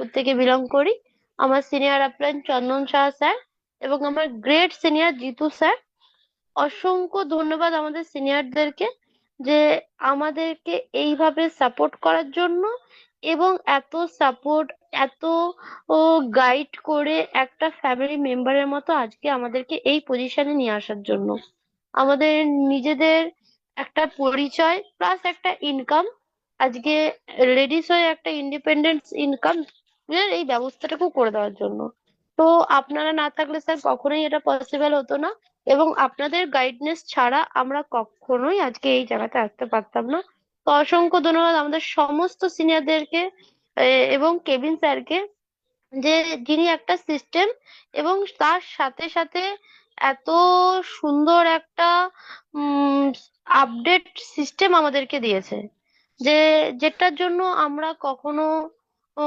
খড়গপুর থেকে বিলং করি। আমার সিনিয়র আপলাইন চন্দন সাহা স্যার এবং আমার গ্রেট সিনিয়র জিতু স্যার। অসংখ্য ধন্যবাদ আমাদের সিনিয়রদেরকে যে আমাদেরকে এইভাবে সাপোর্ট করার জন্য, এবং এত সাপোর্ট, এত ও গাইড করে একটা ফ্যামিলি মেম্বারের মতো আজকে আমাদেরকে এই পজিশনে নিয়ে আসার জন্য। আমাদের নিজেদের একটা পরিচয় প্লাস একটা ইনকাম, আজকে লেডিস হয়ে একটা ইন্ডিপেন্ডেন্ট ইনকাম এর এই ব্যবস্থাটাকেও করে দেওয়ার জন্য। তো আপনারা না থাকলে স্যার কখনোই এটা পসিবল হতো না, এবং আপনাদের গাইডনেস ছাড়া আমরা কখনোই আজকে এই জায়গাতে আসতে পারতাম না। তো অসংখ্য ধন্যবাদ আমাদের সমস্ত সিনিয়রদেরকে এবং কেবিন স্যারকে, যে যিনি একটা সিস্টেম এবং তার সাথে সাথে এত সুন্দর একটা আপডেট সিস্টেম আমাদেরকে দিয়েছে, যে যেটার জন্য আমরা কখনো ও,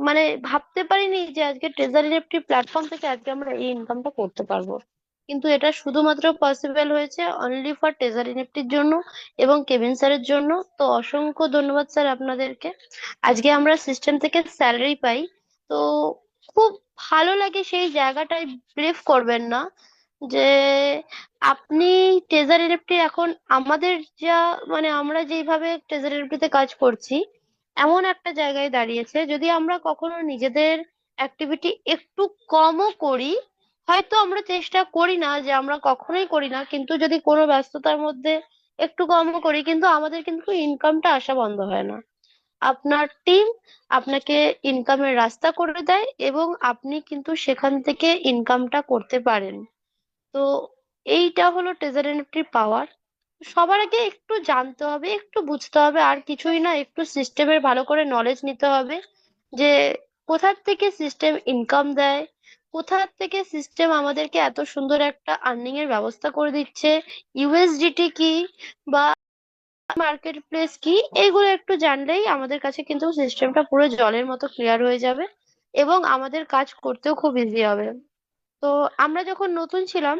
মানে ভাবতে পারিনি যে আজকে ট্রেজারি নিফটি প্ল্যাটফর্ম থেকে আজকে আমরা এই ইনকামটা করতে পারবো। কিন্তু এটা শুধুমাত্র পসিবল হয়েছে অনলি ফর ট্রেজারি নিফটির জন্য এবং কেবিন স্যারের জন্য। তো অসংখ্য ধন্যবাদ স্যার আপনাদেরকে। আজকে আমরা সিস্টেম থেকে স্যালারি পাই, তো খুব ভালো লাগে সেই জায়গাটায়। বিলিভ করবেন না যে আপনি ট্রেজারি নিফটি এখন আমাদের যা, মানে আমরা যেইভাবে ট্রেজারি নিফটিতে কাজ করছি, এমন একটা জায়গায় দাঁড়িয়েছে যদি আমরা কখনো নিজেদের অ্যাক্টিভিটি একটু কমও করি, হয়তো আমরা চেষ্টা করি না যে আমরা কখনোই করি না, কিন্তু যদি কোনো ব্যস্ততার মধ্যে একটু কমও করি, কিন্তু আমাদের কিন্তু ইনকামটা আসা বন্ধ হয় না। আপনার টিম আপনাকে ইনকামের রাস্তা করে দেয় এবং আপনি কিন্তু সেখান থেকে ইনকামটা করতে পারেন। তো এইটা হলো ট্রেজারি নিফটির পাওয়ার। সবার আগে একটু জানতে হবে, একটু বুঝতে হবে, আর কিছুই না, একটু সিস্টেমের ভালো করে নলেজ নিতে হবে যে কোথার থেকে সিস্টেম ইনকাম দেয়, কোথার থেকে সিস্টেম আমাদেরকে এত সুন্দর একটা আর্নিং এর ব্যবস্থা করে দিচ্ছে, ইউএসডিটি কি বা মার্কেট প্লেস কি, এইগুলো একটু জানলেই আমাদের কাছে কিন্তু সিস্টেমটা পুরো জলের মতো ক্লিয়ার হয়ে যাবে এবং আমাদের কাজ করতেও খুব ইজি হবে। তো আমরা যখন নতুন ছিলাম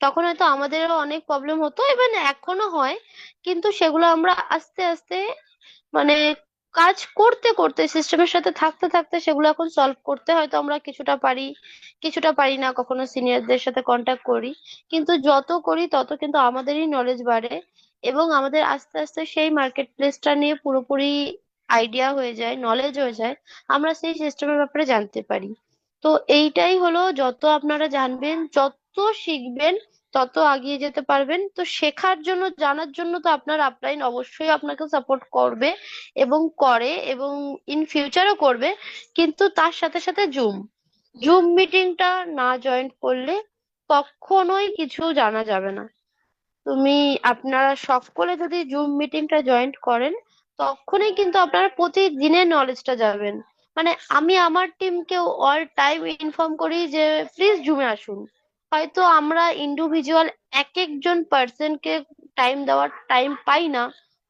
তখন হয়তো আমাদেরও অনেক প্রবলেম হতো, এবং এখনো হয়, কিন্তু সেগুলো আমরা আস্তে আস্তে, মানে কাজ করতে করতে সিস্টেমের সাথে থাকতে থাকতে সেগুলো এখন সলভ করতে হয়তো আমরা কিছুটা পারি, কিছুটা পারি না, কখনো সিনিয়রদের সাথে কন্ট্যাক্ট করি, কিন্তু যত করি তত কিন্তু আমাদেরই নলেজ বাড়ে এবং আমাদের আস্তে আস্তে সেই মার্কেট প্লেসটা নিয়ে পুরোপুরি আইডিয়া হয়ে যায়, নলেজ হয়ে যায়, আমরা সেই সিস্টেমের ব্যাপারে জানতে পারি। তো এইটাই হলো, যত আপনারা জানবেন, যত শিখবেন, তত এগিয়ে যেতে পারবেন। তো শেখার জন্য, জানার জন্য তো আপনার আপলাইন অবশ্যই আপনাকে সাপোর্ট করবে এবং করে, এবং ইন ফিউচারও করবে। কিন্তু তার সাথে সাথে জুম জুম মিটিংটা না জয়েন করলে কখনোই কিছু জানা যাবে না। আপনারা সকলে যদি জুম মিটিংটা জয়েন করেন, তখনই কিন্তু আপনারা প্রতিদিনের নলেজটা যাবেন। মানে আমি আমার টিমকে অল টাইম ইনফর্ম করি যে প্লিজ জুমে আসুন। হয়তো আমরা ইন্ডিভিজুয়াল এক একজন পার্সনকে টাইম দেওয়ার টাইম পাই না,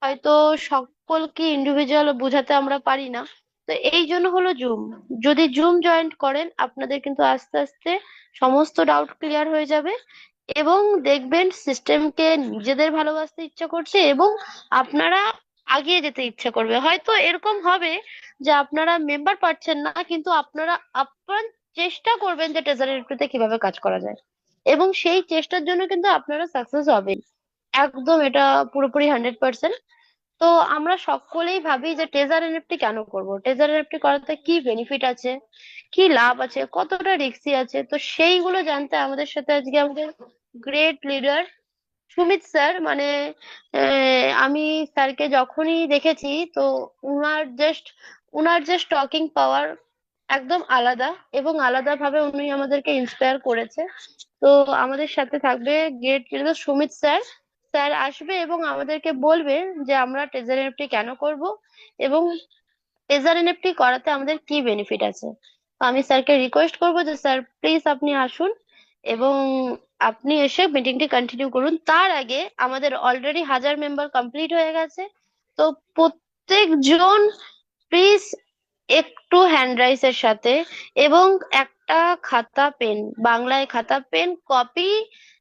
হয়তো সকলকে ইন্ডিভিজুয়াল বোঝাতে আমরা পারি না। তো এই জন্য হলো জুম, যদি জুম জয়েন করেন আপনাদের কিন্তু আস্তে আস্তে সমস্ত ডাউট ক্লিয়ার হয়ে যাবে, এবং দেখবেন সিস্টেমকে নিজেদের ভালোবাসতে ইচ্ছা করছে এবং আপনারা আগিয়ে যেতে ইচ্ছা করবে। হয়তো এরকম হবে যে আপনারা মেম্বার পাচ্ছেন না, কিন্তু আপনারা আপ্রাণ চেষ্টা করবেন যে ট্রেজারিতে কিভাবে কাজ করা যায়, এবং সেই চেষ্টার জন্য কিন্তু আপনারা সাকসেস হবেন। একদম এটা পুরোপুরি 100%। তো আমরা সকলেই ভাবি যে ট্রেজার এনএফটি কেন করব, ট্রেজার এনএফটি করাতে কি বেনিফিট আছে, কি লাভ আছে, কতটা রিস্কি আছে। তো সেইগুলো জানতে আমাদের সাথে আজকে আমাদের গ্রেট লিডার সুমিত স্যার, মানে আমি স্যারকে যখনই দেখেছি, তো উনার জাস্ট টকিং পাওয়ার একদম আলাদা, এবং আলাদা ভাবে উনি আমাদেরকে ইন্সপায়ার করেছে। তো আমাদের সাথে থাকবে great leader Sumit sir. Sir আসবে এবং আমাদেরকে বলবে যে আমরা ট্রেজারি এনএফটি কেন করব এবং ট্রেজারি এনএফটি করাতে আমাদের কি বেনিফিট আছে। তো আমি স্যারকে রিকোয়েস্ট করবো যে স্যার প্লিজ আপনি আসুন এবং আপনি এসে মিটিংটি কন্টিনিউ করুন। তার আগে আমাদের অলরেডি 1000 মেম্বার কমপ্লিট হয়ে গেছে। তো প্রত্যেকজন প্লিজ একটু হ্যান্ড রাইসের সাথে এবং একটা খাতা পেন, বাংলায় খাতা পেন কপি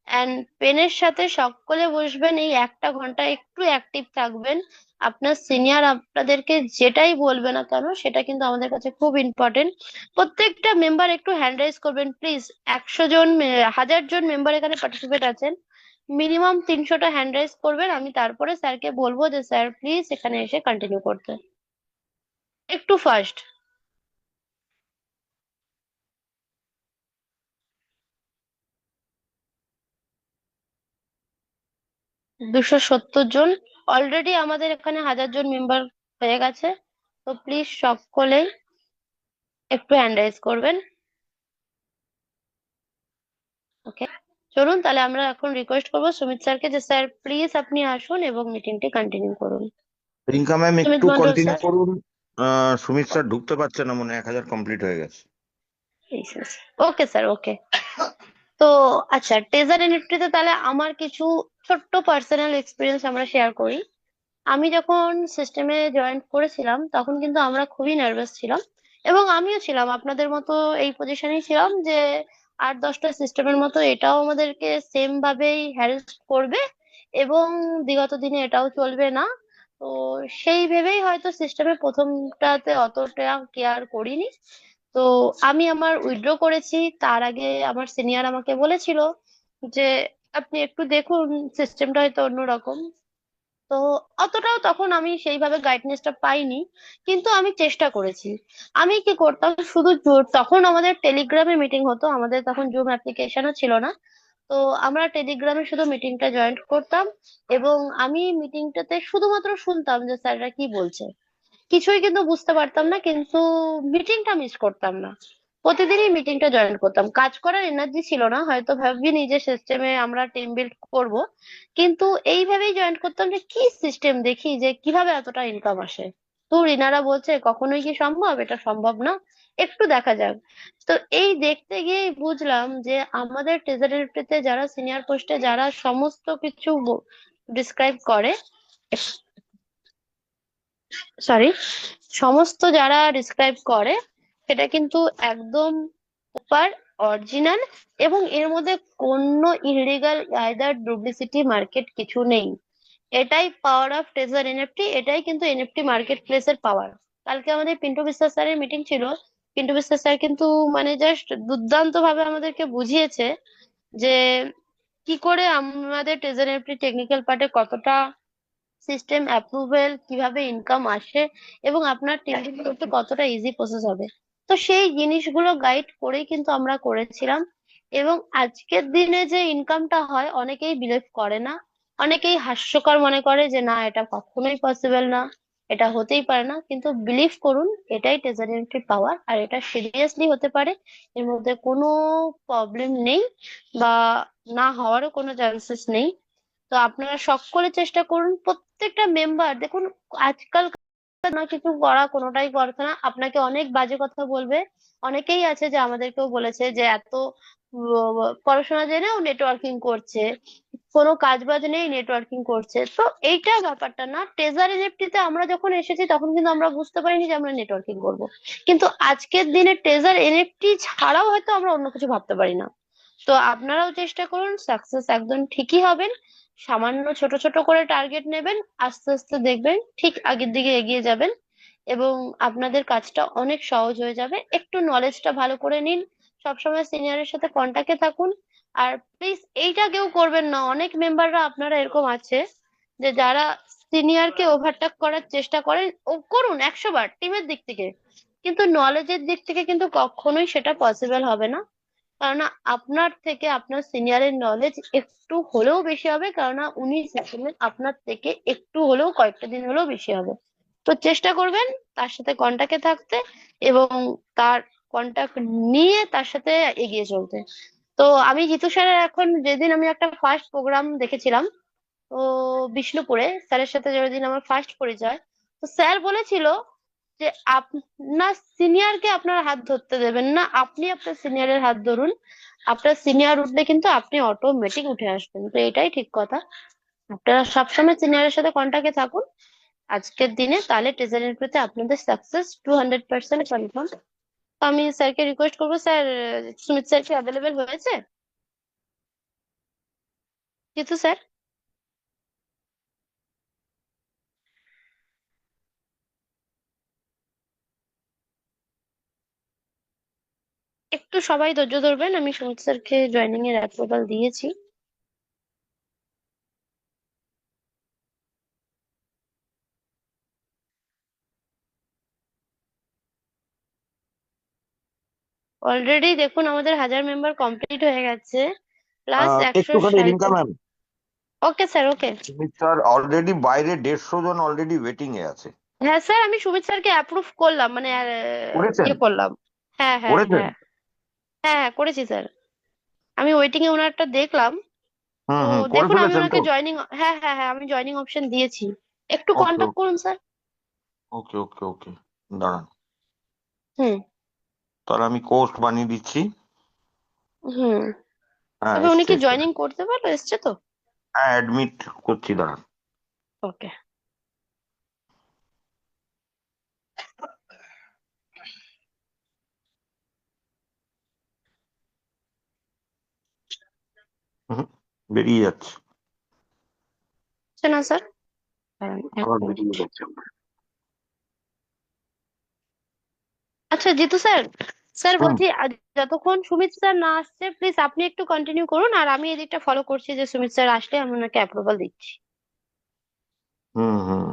অ্যান্ড পেনের সাথে সকলে বসবেন, এই 1 ঘন্টা একটু অ্যাক্টিভ থাকবেন। আপনার সিনিয়র আপনাদেরকে যেটাই বলবে না কেন সেটা কিন্তু আমাদের কাছে খুব ইম্পর্টেন্ট। প্রত্যেকটা মেম্বার একটু হ্যান্ড রাইজ করবেন প্লিজ। 100 জন 1000 জন মেম্বার এখানে পার্টিসিপেট আছেন, মিনিমাম 300টা হ্যান্ড রাইজ করবেন। আমি তারপরে স্যারকে বলবো যে স্যার প্লিজ এখানে এসে কন্টিনিউ করতে। একটু ফার্স্ট। 270 জন। অলরেডি আমাদের এখানে 1000 জন মেম্বার হয়ে গেছে। তো প্লিজ সকলেই একটু হ্যান্ড রাইজ করবেন। ওকে, চলুন তাহলে আমরা এখন রিকোয়েস্ট করবো সুমিত স্যারকে যে স্যার প্লিজ আপনি আসুন এবং মিটিংটি কন্টিনিউ করুন। রিঙ্কা ম্যাম সুমিত একটু মন্ডল কন্টিনিউ স্যার। করুন। সুমিত স্যার ঢুকতে পারছে না, মনে হয় 1000 কমপ্লিট হয়ে গেছে। ওকে স্যার, ওকে। তো আচ্ছা, টেজার এনএফটিতে তাহলে আমার কিছু ছোট্ট পার্সোনাল এক্সপিরিয়েন্স আমরা শেয়ার করি। আমি যখন সিস্টেমে জয়েন করেছিলাম তখন কিন্তু আমরা খুবই নার্ভাস ছিলাম, এবং আমিও ছিলাম আপনাদের মতো। এই পজিশনেই ছিলাম যে 8-10টা সিস্টেমের মতো এটাও আমাদেরকে সেম ভাবেই হ্যারাস করবে, এবং বিগত দিনে এটাও চলবে না। তো সেই ভেবেই হয়তো সিস্টেমে প্রথমটাতে অতটা কেয়ার করিনি। তো আমি আমার উইথড্র করেছি, তার আগে আমার সিনিয়র আমাকে বলেছিল যে আপনি একটু দেখুন, সিস্টেমটা হয়তো অন্যরকম। তো অতটাও তখন আমি সেইভাবে গাইডনেসটা পাইনি, কিন্তু আমি চেষ্টা করেছি। আমি কি করতাম, শুধু তখন আমাদের টেলিগ্রামে মিটিং হতো, আমাদের তখন জুম অ্যাপ্লিকেশনও ছিল না। তো আমরা টেলিগ্রামে শুধু মিটিংটা জয়েন করতাম, এবং আমি মিটিংটাতে শুধুমাত্র শুনতাম যে স্যাররা কি বলছে। কিছুই কিন্তু বুঝতে পারতাম না, কিন্তু মিটিংটা মিস করতাম না। প্রতিদিনই মিটিংটা জয়েন করতাম। কাজ করার এনার্জি ছিল না, হয়তো ভাবিনি যে সিস্টেমে আমরা টিম বিল্ড করব, কিন্তু এইভাবেই জয়েন করতাম যে কি সিস্টেম দেখি যে কিভাবে এতটা ইনকাম আসে। তো রিনারা বলছে কখনোই কি সম্ভব, এটা সম্ভব না, একটু দেখা যাক। তো এই দেখতে গিয়েই বুঝলাম যে আমাদের ট্রেজারিতে যারা সিনিয়র পোস্টে যারা সমস্ত কিছু ডিসক্রাইব করে, সরি, সমস্ত যারা ডিসক্রাইব করে সেটা কিন্তু একদম প্রপার, অরিজিনাল, এবং এর মধ্যে কোনো ইলিগাল আইদার ডুপ্লিসিটি মার্কেট কিছু নেই। এটাই পাওয়ার অফ ট্রেজার এনএফটি, এটাই কিন্তু এনএফটি মার্কেট প্লেসের পাওয়ার। কালকে আমাদের পিন্টু বিশ্বাস স্যারের মিটিং ছিল। পিন্টু বিশ্বাস স্যার কিন্তু মানে জাস্ট দুর্দান্ত ভাবে আমাদেরকে বুঝিয়েছে যে কি করে আমাদের ট্রেজার এনএফটি টেকনিক্যাল পার্টে কতটা সিস্টেম অ্যাপ্রুভেল, কিভাবে ইনকাম আসে, এবং আপনার টেন্ডিং করতে কতটা ইজি প্রসেস হবে। তো সেই জিনিসগুলো গাইড করেই কিন্তু আমরা করেছিলাম। এবং আজকের দিনে যে ইনকামটা হয় অনেকেই বিলিভ করে না, অনেকেই হাস্যকর মনে করে যে না এটা কখনোই পসিবল না, এটা হতেই পারে না, কিন্তু বিলিভ করুন এটাই ট্রেজারিয়াল পাওয়ার, আর এটা সিরিয়াসলি হতে পারে। এর মধ্যে কোনো প্রবলেম নেই, বা না হওয়ারও কোনো চান্সেস নেই। তো আপনারা সকলে চেষ্টা করুন, প্রত্যেকটা মেম্বার দেখুন, আজকাল না কিছু করা কোনোটাই করছে না, আপনাকে অনেক বাজে কথা বলবে। অনেকেই আছে যে আমাদেরকেও বলেছে যে এত পড়াশোনা জেনেও নেটওয়ার্কিং করছে, কোনো কাজ বাজ নেই নেটওয়ার্কিং করছে। তো এইটা ব্যাপারটা না, ট্রেজার এনএফটিতে আমরা যখন এসেছি তখন কিন্তু আমরা বুঝতে পারিনি যে আমরা নেটওয়ার্কিং করব, কিন্তু আজকের দিনে ট্রেজার এনএফটি ছাড়াও হয়তো আমরা অন্য কিছু ভাবতে পারি না। তো আপনারাও চেষ্টা করুন, সাকসেস একদম ঠিকই হবেন। সামান্য ছোট ছোট করে টার্গেট নেবেন, আস্তে আস্তে দেখবেন ঠিক আগের দিকে এগিয়ে যাবেন, এবং আপনাদের কাজটা অনেক সহজ হয়ে যাবে। একটু নলেজটা ভালো করে নিন, সবসময় সিনিয়রের সাথে কন্টাক্টে থাকুন। আর প্লিজ এইটা কেউ করবেন না, অনেক মেম্বাররা আপনারা এরকম আছে যে যারা সিনিয়রকে ওভারটেক করার চেষ্টা করেন, ও করুন 100 বার টিমের দিক থেকে, কিন্তু নলেজের দিক থেকে কিন্তু কখনোই সেটা পসিবল হবে না। কেননা আপনার থেকে আপনার সিনিয়রের নলেজ একটু হলেও বেশি হবে, কেননা উনি সেখানে আপনার থেকে একটু হলেও কয়েকটা দিন হলেও বেশি হবে। তো চেষ্টা করবেন তার সাথে কন্টাক্টে থাকতে, এবং তার কন্টাক্ট নিয়ে তার সাথে এগিয়ে চলতে। তো আমি জিতু স্যারের এখন যেদিন আমি একটা ফার্স্ট প্রোগ্রাম দেখেছিলাম, তো বিষ্ণুপুরে স্যারের সাথে যেদিন আমার ফার্স্ট পরিচয়, তো স্যার বলেছিল যে আপনার সিনিয়রকে আপনার হাত ধরতে দেবেন না, আপনি আপনার সিনিয়রের হাত ধরুন। আপনার সিনিয়র উঠলে কিন্তু আপনি অটোমেটিক উঠে আসবেন। তো এটাই ঠিক কথা, আপনারা সবসময় সিনিয়রের সাথে কন্ট্যাক্টে থাকুন আজকের দিনে, তাহলে ট্রেজারির প্রতি আপনাদের সাকসেস 200% কনফার্ম। তো আমি স্যারকে রিকোয়েস্ট করবো, স্যার সুমিত স্যার কি অ্যাভেলেবেল হয়েছে? জিতু স্যার। একটু সবাই ধৈর্য ধরবেন, আমি সুমিত স্যারকে জয়েনিং এর অ্যাপ্রুভাল দিয়েছি। অলরেডি দেখুন আমাদের 1000 মেম্বার কমপ্লিট হয়ে গেছে, প্লাস একশো একটুখানি ষাট রিঙ্কা ম্যাম, ওকে স্যার, ওকে। সুমিত স্যার অলরেডি বাইরে 150 জন অলরেডি ওয়েটিং এ আছে। হ্যাঁ স্যার, আমি সুমিত স্যারকে অ্যাপ্রুভ করলাম, মানে করেছেন? ইয়ে করলাম। হ্যাঁ হ্যাঁ করেছেন? হ্যাঁ। হ্যাঁ হ্যাঁ, করেছি স্যার। আমি ওয়েটিং এ ওনারটা দেখলাম। হুম তো হুম, করে দেখুন আমি ফেলেছেন তো? ওনাকে জয়েনিং, হ্যাঁ হ্যাঁ হ্যাঁ, আমি জয়েনিং অপশন দিয়েছি। একটু ওকে কন্ট্যাক্ট করুন স্যার। ওকে ওকে ওকে, দাঁড়ান। হুম। তাহলে আমি কোর্স বানিয়ে দিচ্ছি। হুম। হ্যাঁ, তবে উনি এসছে কি এসছে। জয়েনিং করতে পারলো, এসছে তো? হ্যাঁ, অ্যাডমিট করছি, দাঁড়ান। ওকে। হুম, বেরিয়ে যাচ্ছে। হচ্ছে না স্যার? দাঁড়ান, এক আবার মিনিট। বেরিয়ে যাচ্ছে। আচ্ছা জিতু স্যার, স্যার হুম বলছি যতক্ষণ সুমিত স্যার না আসছে প্লিজ আপনি একটু কন্টিনিউ করুন, আর আমি এদিকটা ফলো করছি যে সুমিত স্যার আসলে আমি ওনাকে অ্যাপ্রুভাল দিচ্ছি। হুম হুম,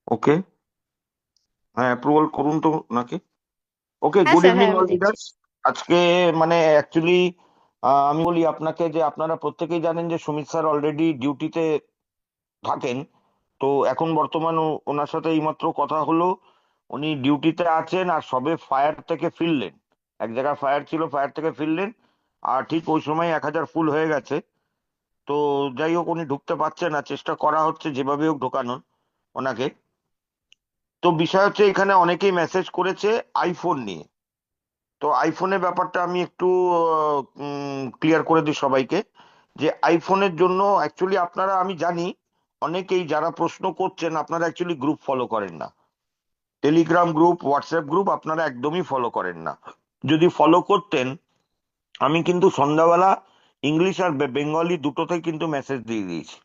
ওকে। হ্যাঁ, অ্যাপ্রুভাল করুন তো নাকি। ওকে, হ্যাঁ গুড স্যার, ইভিনিং হ্যাঁ আমি অল দিচ্ছি। লিডার্স। আজকে মানে অ্যাকচুয়ালি আমি বলি আপনাকে যে আপনারা প্রত্যেকেই জানেন যে সুমিত স্যার অলরেডি ডিউটিতে থাকেন। তো এখন বর্তমান ওনার সাথে এইমাত্র কথা হলো, উনি ডিউটিতে আছেন আর সবে ফায়ার থেকে ফিরলেন। এক জায়গায় ফায়ার ছিল, ফায়ার থেকে ফিরলেন। আর ঠিক ওই সময় 1000 ফুল হয়ে গেছে। তো যাই হোক, উনি ঢুকতে পারছেন না, চেষ্টা করা হচ্ছে যেভাবে হোক ঢোকানোর ওনাকে। তো বিষয় হচ্ছে, এখানে অনেকেই মেসেজ করেছে আইফোন নিয়ে। তো আইফোনের ব্যাপারটা আমি একটু ক্লিয়ার করে দিই সবাইকে, যে আইফোনের জন্য অ্যাকচুয়ালি আপনারা, আমি জানি অনেকেই যারা প্রশ্ন করছেন আপনারা অ্যাকচুয়ালি গ্রুপ ফলো করেন না। টেলিগ্রাম গ্রুপ, হোয়াটসঅ্যাপ গ্রুপ আপনারা একদমই ফলো করেন না। যদি ফলো করতেন, আমি কিন্তু সন্ধ্যাবেলা ইংলিশ আর বেঙ্গলি দুটোতেই কিন্তু মেসেজ দিয়ে দিয়েছি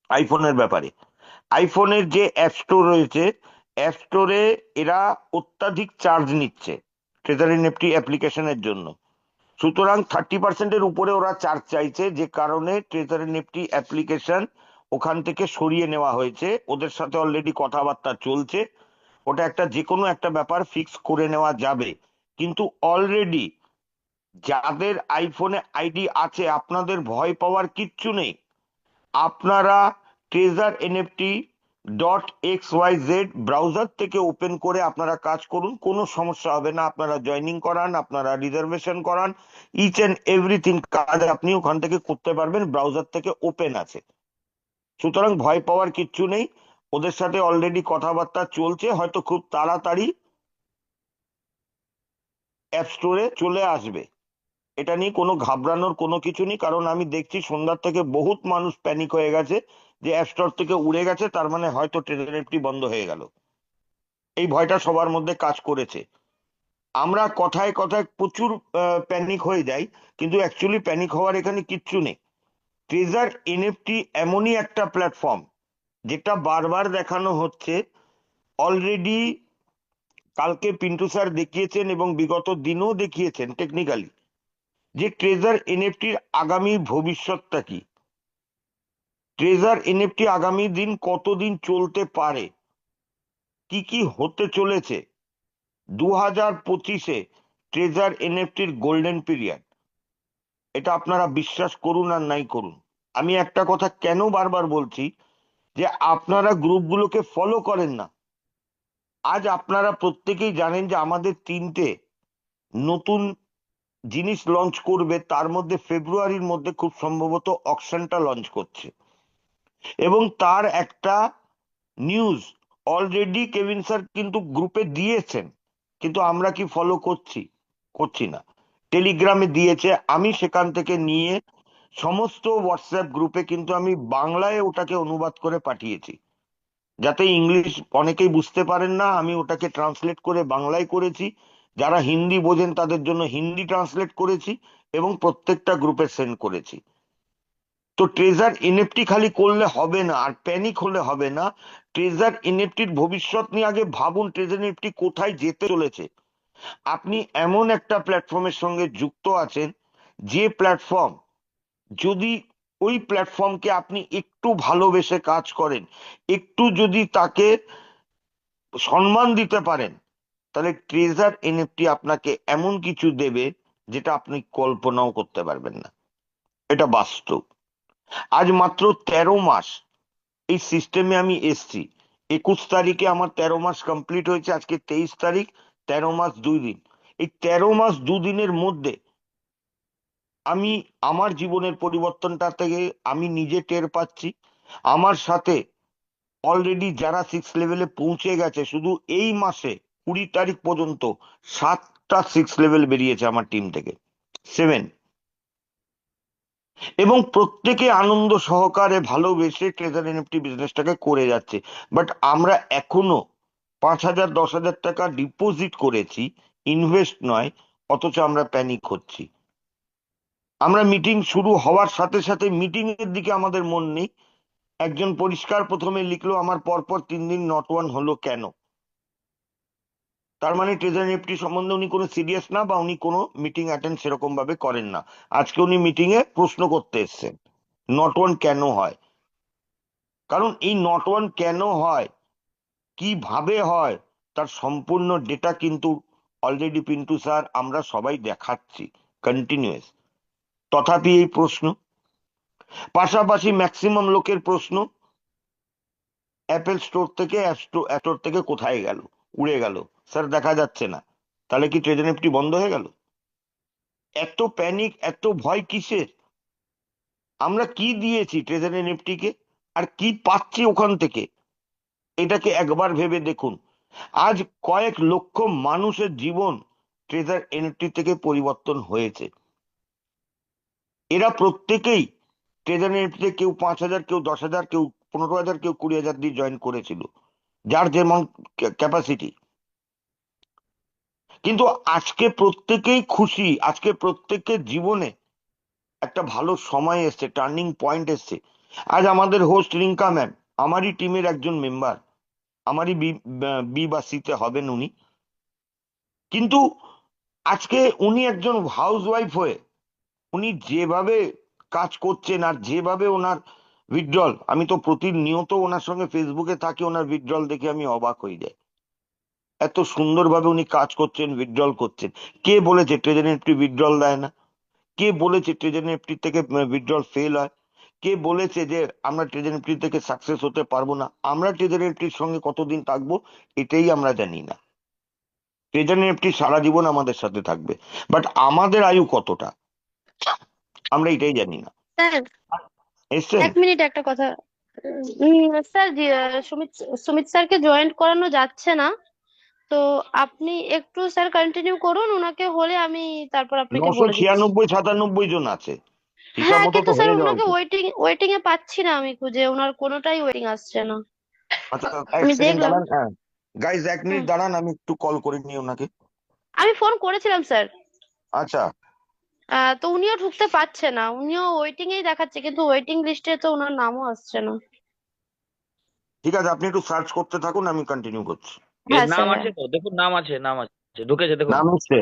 আইফোনের ব্যাপারে। আইফোনের যে অ্যাপ স্টোর রয়েছে, অ্যাপ স্টোরে এরা অত্যাধিক চার্জ নিচ্ছে ট্রেজারি নিফটি অ্যাপ্লিকেশনের জন্য। সুতরাং 30%-এর উপরে ওরা চার্জ চাইছে, যে কারণে ট্রেজারি নিফটি অ্যাপ্লিকেশন ওখান থেকে সরিয়ে নেওয়া হয়েছে। ওদের সাথে অলরেডি কথাবার্তা চলছে, ওটা একটা যে কোনো একটা ব্যাপার ফিক্স করে নেওয়া যাবে। কিন্তু অলরেডি যাদের আইফোনে আইডি আছে, আপনাদের ভয় পাওয়ার কিচ্ছু নেই। আপনারা ট্রেজার এনএফটি .xyz ব্রাউজার থেকে ওপেন করে আপনারা কাজ করুন, কোনো সমস্যা হবে না। আপনারা জয়েনিং করান, আপনারা রিজার্ভেশন করান, ইচ এন্ড এভরিথিং কাজ আপনি ওখান থেকে করতে পারবেন, ব্রাউজার থেকে ওপেন আছে। সুতরাং ভয় পাওয়ার কিচ্ছু নেই। ওদের সাথে অলরেডি কথাবার্তা চলছে, হয়তো খুব তাড়াতাড়ি অ্যাপ স্টোরে চলে আসবে। এটা নিয়ে কোনো ঘাবড়ানোর কোনো কিছু নেই, কারণ আমি দেখছি সন্ধ্যার থেকে বহুত মানুষ প্যানিক হয়ে গেছে যে অ্যাপ স্টোর থেকে উড়ে গেছে, তার মানে হয়তো ট্রেজার নিফটি বন্ধ হয়ে গেল। এই ভয়টা সবার মধ্যে কাজ করেছে। আমরা কথায় কথায় প্রচুর প্যানিক হয়ে যাই, কিন্তু অ্যাকচুয়ালি প্যানিক হওয়ার এখানে কিচ্ছু নেই। ট্রেজার এনএফটি এমনই একটা প্ল্যাটফর্ম যেটা বারবার দেখানো হচ্ছে। অলরেডি কালকে পিন্টু স্যার দেখিয়েছেন এবং বিগত দিনও দেখিয়েছেন টেকনিক্যালি, যে ট্রেজার এনএফটির আগামী ভবিষ্যৎটা কি, ট্রেজার এনএফটি আগামী দিন কতদিন চলতে পারে, কি কি হতে চলেছে। 2025-এ ট্রেজার এনএফটির গোল্ডেন পিরিয়ড। এটা আপনারা বিশ্বাস করুন আর নাই করুন, আমি একটা কথা কেন বারবার বলছি, যে আপনারা গ্রুপগুলোকে ফলো করেন না। আজ আপনারা প্রত্যেকেই জানেন যে আমাদের 3টে নতুন জিনিস লঞ্চ করবে, তার মধ্যে ফেব্রুয়ারির মধ্যে খুব সম্ভবত অকশনটা লঞ্চ করছে। এবং তার একটা নিউজ অলরেডি কেভিন স্যার কিন্তু গ্রুপে দিয়েছেন, কিন্তু আমরা কি ফলো করছি? করছি না। টেলিগ্রামে দিয়েছে, আমি সেখান থেকে নিয়ে সমস্ত হোয়াটসঅ্যাপ গ্রুপে কিন্তু আমি বাংলায় ওটাকে অনুবাদ করে পাঠিয়েছি, যাতে ইংলিশ অনেকেই বুঝতে পারেন না, আমি ওটাকে ট্রান্সলেট করে বাংলায় করেছি। যারা হিন্দি বোঝেন তাদের জন্য হিন্দি ট্রান্সলেট করেছি এবং প্রত্যেকটা গ্রুপে সেন্ড করেছি। তো ট্রেজার এনএফটি খালি করলে হবে না আর প্যানিক হলে হবে না। ট্রেজার এনএফটির ভবিষ্যৎ নিয়ে আগে ভাবুন, ট্রেজার এনএফটি কোথায় যেতে চলেছে। আপনি এমন একটা প্ল্যাটফর্মের সঙ্গে যুক্ত আছেন, যে প্ল্যাটফর্ম, যদি ওই প্ল্যাটফর্মকে আপনি একটু ভালোবেসে কাজ করেন, একটু যদি তাকে সম্মান দিতে পারেন, তাহলে ট্রেজার এনএফটি আপনাকে এমন কিছু দেবে যেটা আপনি কল্পনাও করতে পারবেন না। এটা বাস্তব। আজ মাত্র 13 মাস এই সিস্টেমে আমি এসছি। 21 তারিখে আমার 13 মাস কমপ্লিট হয়েছে, আজকে 23 তারিখ। 13 মাস 2 দিন। এই 13 মাস 2 দিনের মধ্যে আমি আমার জীবনের পরিবর্তনটা থেকে আমি নিজে টের পাচ্ছি। আমার সাথে অলরেডি যারা 6 লেভেলে পৌঁছে গেছে, শুধু এই মাসে 20 তারিখ পর্যন্ত 7টা 6 লেভেল বেরিয়েছে আমার টিম থেকে, 7। এবং প্রত্যেকে আনন্দ সহকারে ভালোবেসে ট্রেজার এনএফটি বিজনেসটাকে করে যাচ্ছে। বাট আমরা এখনো 5,000 10,000 টাকা ডিপোজিট করেছি, ইনভেস্ট নয়, অথচ আমরা প্যানিক হচ্ছি। আমরা মিটিং শুরু হওয়ার সাথে সাথে মিটিং এর দিকে আমাদের মন নেই। একজন পরিষ্কার প্রথমে লিখলো, আমার পরপর 3 দিন নট ওয়ান হলো কেন? তার মানে ট্রেজার এনএফটি সম্বন্ধে উনি কোনো সিরিয়াস না, বা উনি কোনো মিটিং অ্যাটেন্ড সেরকম ভাবে করেন না। আজকে উনি মিটিং এ প্রশ্ন করতে এসেছেন, নট ওয়ান কেন হয়। কারণ এই নট ওয়ান কেন হয়, কিভাবে হয়, তার সম্পূর্ণ ডেটা কিন্তু অলরেডি পিন্টু স্যার আমরা সবাই দেখাচ্ছি কন্টিনিউয়াস। তথাপি এই প্রশ্ন। পাশাপাশি ম্যাক্সিমাম লোকের প্রশ্ন, অ্যাপেল স্টোর থেকে অ্যাপ স্টোর থেকে কোথায় গেল, উড়ে গেল স্যার, দেখা যাচ্ছে না। তাহলে কি ট্রেজার নিফটি বন্ধ হয়ে গেল? এত প্যানিক, এত ভয় কিসের? আমরা কি দিয়েছি ট্রেজার নিফটিকে, আর কি পাচ্ছি ওখান থেকে? এটাকে একবার ভেবে দেখুন। আজ কয়েক লক্ষ মানুষের জীবন ট্রেজার এনএফটি থেকে পরিবর্তন হয়েছে। এরা প্রত্যেকেই ট্রেজার এনএফটিতে কেউ 5,000, কেউ 10,000, কেউ 15,000, কেউ 20,000 দিয়ে জয়েন করেছিল, যার যেমন ক্যাপাসিটি। কিন্তু আজকে প্রত্যেকেই খুশি, আজকে প্রত্যেকের জীবনে একটা ভালো সময় এসছে, টার্নিং পয়েন্ট এসছে। আজ আমাদের হোস্ট রিঙ্কা ম্যাম আমারই টিমের একজন মেম্বার, আমারই বি বা সিতে হবেন উনি। কিন্তু আজকে উনি একজন হাউস ওয়াইফ হয়ে উনি যেভাবে কাজ করছেন, আর যেভাবে ওনার উইথড্রল, আমি তো প্রতিনিয়ত ওনার সঙ্গে ফেসবুকে থাকি, ওনার উইথড্রল দেখে আমি অবাক হয়ে যাই। এত সুন্দরভাবে উনি কাজ করছেন, উইথড্রল করছেন। কে বলেছে ট্রেজার নিফটি উইথড্রল দেয় না? কে বলেছে ট্রেজার নিফটি থেকে উইথড্রল ফেল হয়? কে বলেছে যে আমরা ট্রেজার নিফটি থেকে সাকসেস হতে পারবো না? আমরা ট্রেজার নিফটির সঙ্গে কতদিন থাকবো এটাই আমরা জানি না। ট্রেজার নিফটি সারা জীবন আমাদের সাথে থাকবে, বাট আমাদের আয়ু কতটা আমরা এটাই জানি না। স্যার, এসছেন? 1 মিনিট একটা কথা। স্যার, সুমিত সুমিত স্যারকে জয়েন করানো যাচ্ছে না। তো আপনি একটু স্যার কন্টিনিউ করুন, ওনাকে হলে আমি তারপর আপনাকে নশো বলে দিচ্ছি। ছিয়ানব্বই 97 জন আছে, হিসাব হ্যাঁ, মতো কিন্তু তো স্যার হয়ে যাওয়া ওনাকে উচিত। ওয়েটিং ওয়েটিং এ পাচ্ছি না, আমি খুঁজে ওনার কোনোটাই ওয়েটিং আসছে না। আচ্ছা, এক আমি সেকেন্ড দেখলাম। দাঁড়ান। হ্যাঁ গাইজ, 1 মিনিট হুম, দাঁড়ান, আমি একটু কল করে নিই ওনাকে। আমি ফোন করেছিলাম স্যার। আচ্ছা, তো উনিও ঢুকতে পারছে না, উনিও ওয়েটিং এই দেখাচ্ছে, কিন্তু ওয়েটিং লিস্টে তো ওনার নামও আসছে না। ঠিক আছে, আপনি একটু সার্চ করতে থাকুন, আমি কন্টিনিউ করছি। এই হ্যাঁ নাম স্যার, হ্যাঁ। আছে তো, দেখুন নাম আছে, নাম আছে, ঢুকেছে দেখুন। নাম হচ্ছে,